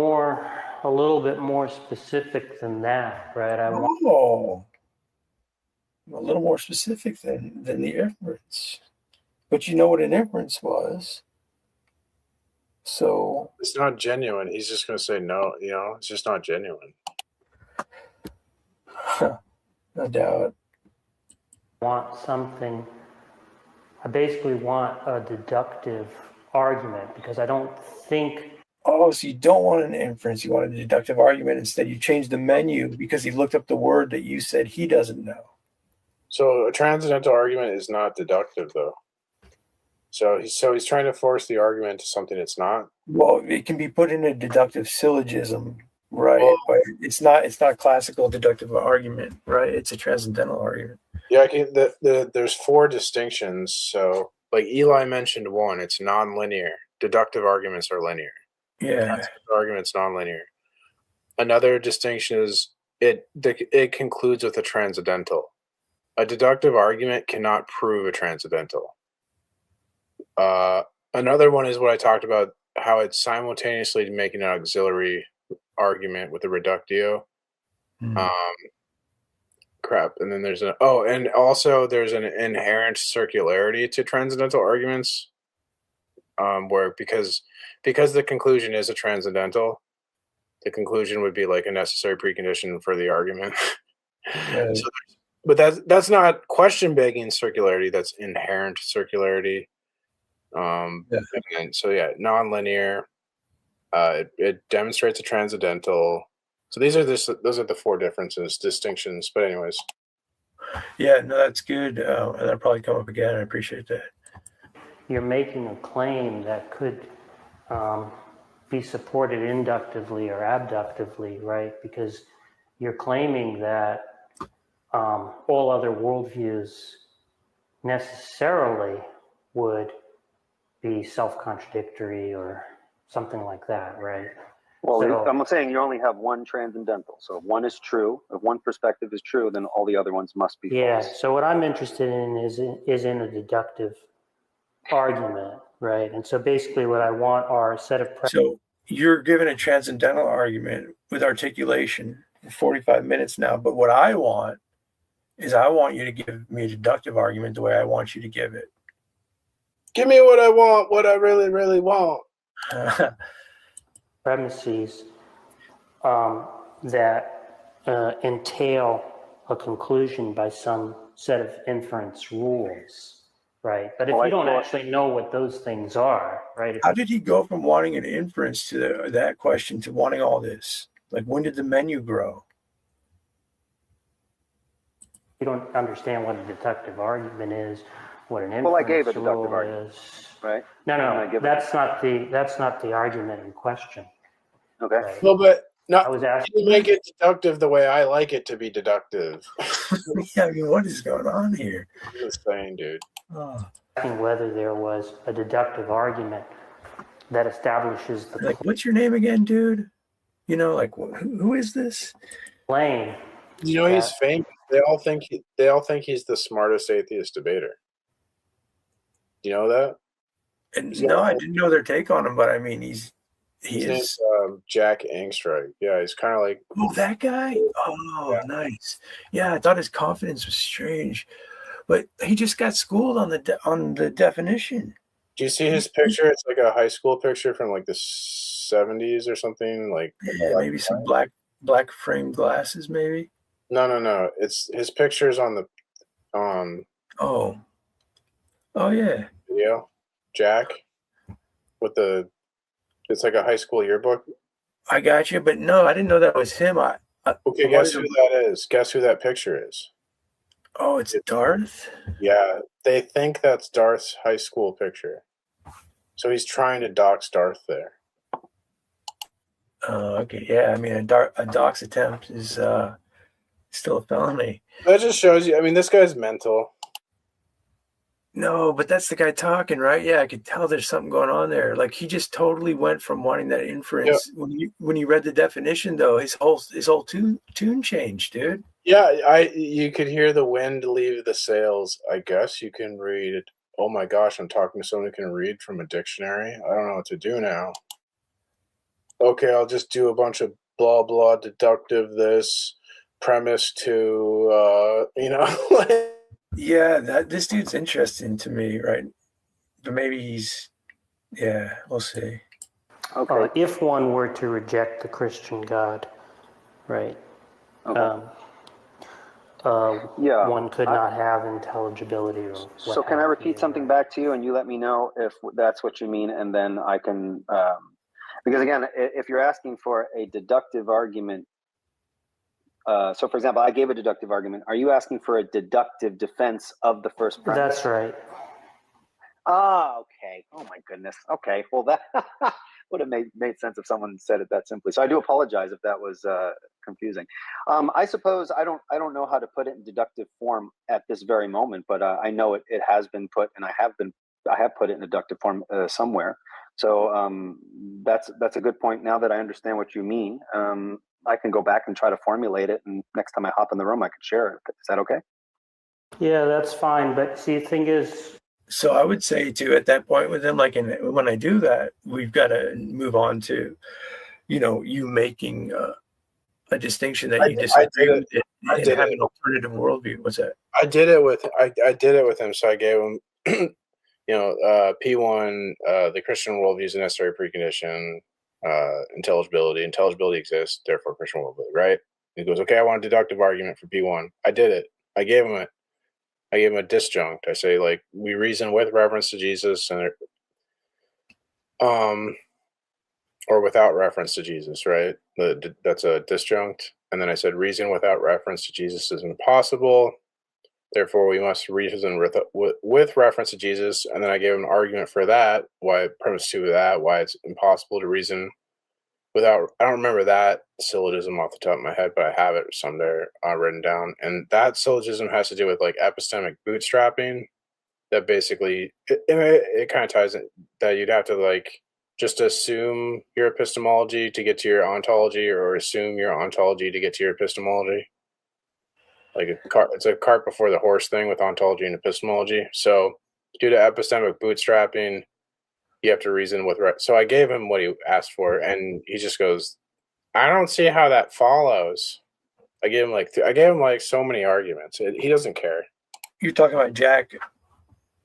a little bit more specific than that, right? A little more specific than the inference. But you know what an inference was. So it's not genuine. He's just going to say no, it's just not genuine. No doubt. I basically want a deductive argument because I don't think. Oh, so you don't want an inference. You want a deductive argument. Instead, you change the menu because he looked up the word that you said he doesn't know. So a transcendental argument is not deductive, though. So he's trying to force the argument to something it's not. Well, it can be put in a deductive syllogism, right? But it's not classical deductive argument, right? It's a transcendental argument. Yeah, there's 4 distinctions. So, like Eli mentioned one, it's nonlinear. Deductive arguments are linear. Yeah. Arguments nonlinear. Another distinction is it concludes with a transcendental. A deductive argument cannot prove a transcendental. Another one is what I talked about, how it's simultaneously making an auxiliary argument with a reductio. And then there's and also there's an inherent circularity to transcendental arguments, where because the conclusion is a transcendental, the conclusion would be like a necessary precondition for the argument. Right. But that's not question begging circularity, that's inherent circularity. And so nonlinear, it demonstrates a transcendental. So those are the 4 distinctions. But anyways, yeah, no, that's good. And that'll probably come up again. I appreciate that. You're making a claim that could be supported inductively or abductively, right? Because you're claiming that all other worldviews necessarily would be self-contradictory or something like that, right? Well, so, I'm saying you only have one transcendental. So if one is true, if one perspective is true, then all the other ones must be false. So what I'm interested in is in a deductive argument, right? And so basically what I want are a set of... So you're given a transcendental argument with articulation for 45 minutes now, but what I want is I want you to give me a deductive argument the way I want you to give it. Give me what I want, what I really, really want. Premises that entail a conclusion by some set of inference rules, right? But if you don't actually know what those things are, right? How did he go from wanting an inference to that question to wanting all this? Like, when did the menu grow? You don't understand what a deductive argument is, what an inference rule I gave a deductive argument, right? No, that's not the argument in question. Okay. Right? Well, but I was asking, you make it deductive the way I like it to be deductive. Yeah, I mean, what is going on here? I'm just saying, dude. Asking whether there was a deductive argument that establishes the... Like, what's your name again, dude? You know, like, who is this? Claim. You know, he's famous. They all think he's the smartest atheist debater. Do you know that? And no, I didn't know their take on him, but I mean, he is Jack Angstreich. Yeah, he's kind of like... Oh, that guy? Oh, yeah. Nice. Yeah, I thought his confidence was strange, but he just got schooled on the definition. Do you see his picture? It's like a high school picture from like the 70s or something. Like, yeah, maybe some black framed glasses, maybe. No. It's his pictures on the Oh yeah. Video. Jack with it's like a high school yearbook. I got you, but no, I didn't know that was him. Okay, guess who that is? Guess who that picture is? Oh, it's Darth? Yeah, they think that's Darth's high school picture. So he's trying to dox Darth there. Oh, okay. Yeah, I mean, a dox attempt is still a felony. That just shows you, I mean, this guy's mental. No, but that's the guy talking, right? Yeah, I could tell there's something going on there. Like, he just totally went from wanting that inference. Yeah. When you read the definition, though, his whole tune changed, dude. Yeah, you could hear the wind leave the sails. I guess you can read it. Oh my gosh, I'm talking to someone who can read from a dictionary. I don't know what to do now. Okay, I'll just do a bunch of blah blah deductive this premise to Yeah, this dude's interesting to me, right? But maybe we'll see. Okay. If one were to reject the Christian God, right? Okay. One could not have intelligibility or what. So can I repeat something back to you, and you let me know if that's what you mean, and then I can, because again, if you're asking for a deductive argument So, for example, I gave a deductive argument. Are you asking for a deductive defense of the first premise? That's right. Ah, okay. Oh my goodness. Okay. Well, that would have made sense if someone said it that simply. So I do apologize if that was confusing. I suppose I don't know how to put it in deductive form at this very moment, but I know it has been put, and I have put it in deductive form somewhere. So that's a good point. Now that I understand what you mean, I can go back and try to formulate it, and next time I hop in the room, I could share it. Is that okay? Yeah, that's fine. But see, the thing is, so I would say too, at that point with him, like, when I do that, we've got to move on to, you making a distinction that you disagree with it and have an alternative worldview. What's that? I did it with him. So I gave him, P1, the Christian worldview is a necessary precondition. Intelligibility exists, therefore Christian worldview, right? He goes, okay, I want a deductive argument for P1. I did it. I gave him a disjunct. I say, like, we reason with reference to Jesus, and or without reference to Jesus, right? That's a disjunct. And then I said, reason without reference to Jesus is impossible. Therefore, we must reason with reference to Jesus. And then I gave him an argument for that, why premise 2 of that, why it's impossible to reason without. I don't remember that syllogism off the top of my head, but I have it somewhere written down. And that syllogism has to do with, like, epistemic bootstrapping. That basically, it kind of ties in that you'd have to, like, just assume your epistemology to get to your ontology, or assume your ontology to get to your epistemology. Like it's a cart before the horse thing with ontology and epistemology. So due to epistemic bootstrapping, you have to reason with. So I gave him what he asked for, and he just goes, "I don't see how that follows." I gave him like so many arguments. He doesn't care. You're talking about Jack.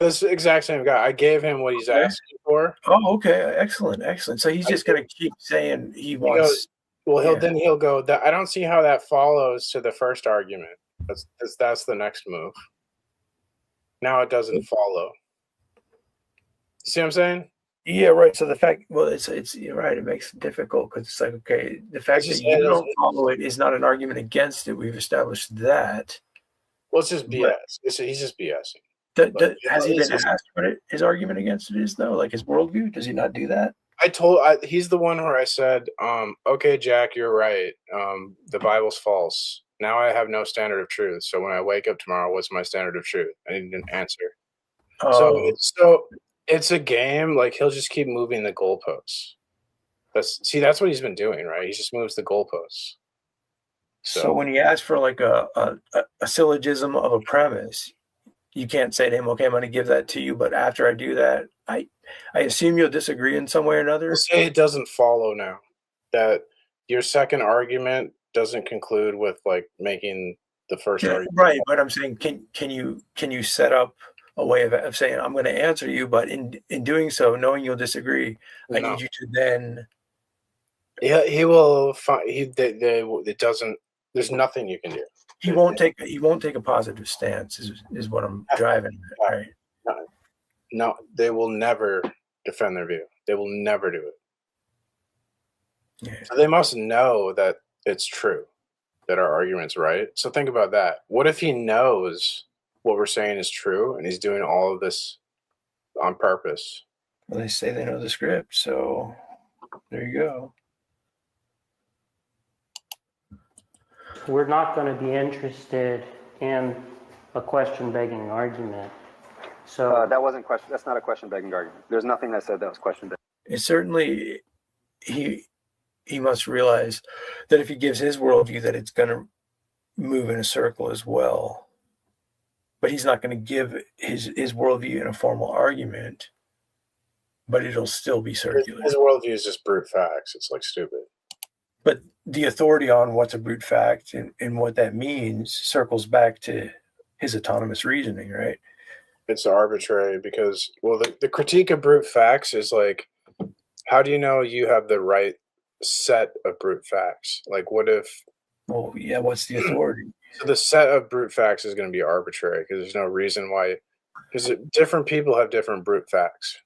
This exact same guy. I gave him what he's asking for. Oh, okay, excellent. So he's just going to keep saying he wants. He'll go. I don't see how that follows to the first argument. That's the next move. Now it doesn't follow. See what I'm saying? Yeah, right. So the fact, you're right. It makes it difficult because it's like, okay, the fact that you don't follow it is not an argument against it. We've established that. Well, it's just BS. He's just BSing. Has he been asked what his argument against it is, though? Like his worldview? Does he not do that? He's the one where I said, okay, Jack, you're right. The Bible's false. Now I have no standard of truth. So when I wake up tomorrow, what's my standard of truth? I need an answer. Oh. So it's a game. Like, he'll just keep moving the goalposts. That's what he's been doing, right? He just moves the goalposts. So when he asks for like a syllogism of a premise, you can't say to him, okay, I'm going to give that to you, but after I do that, I assume you'll disagree in some way or another? Say it doesn't follow now. That your second argument doesn't conclude with, like, making the first argument. Right, but I'm saying, can you set up a way of saying, I'm going to answer you, but in doing so, knowing you'll disagree, I need you to then... Yeah, he will find... It doesn't... There's nothing you can do. He won't take a positive stance is what I'm driving at, right? No, they will never defend their view. They will never do it. Yeah. So they must know that it's true, that our argument's right. So think about that. What if he knows what we're saying is true and he's doing all of this on purpose? Well, they say they know the script, so there you go. We're not going to be interested in a question-begging argument. So that wasn't question. That's not a question-begging argument. There's nothing that said that was question-begging. It certainly, he must realize that if he gives his worldview, that it's going to move in a circle as well. But he's not going to give his worldview in a formal argument, but it'll still be circular. His worldview is just brute facts. It's like stupid. But the authority on what's a brute fact and what that means circles back to his autonomous reasoning, right? It's arbitrary because, well, the critique of brute facts is like, how do you know you have the right set of brute facts? Like, what if... Well, yeah, what's the authority? So the set of brute facts is going to be arbitrary because there's no reason why... Because different people have different brute facts.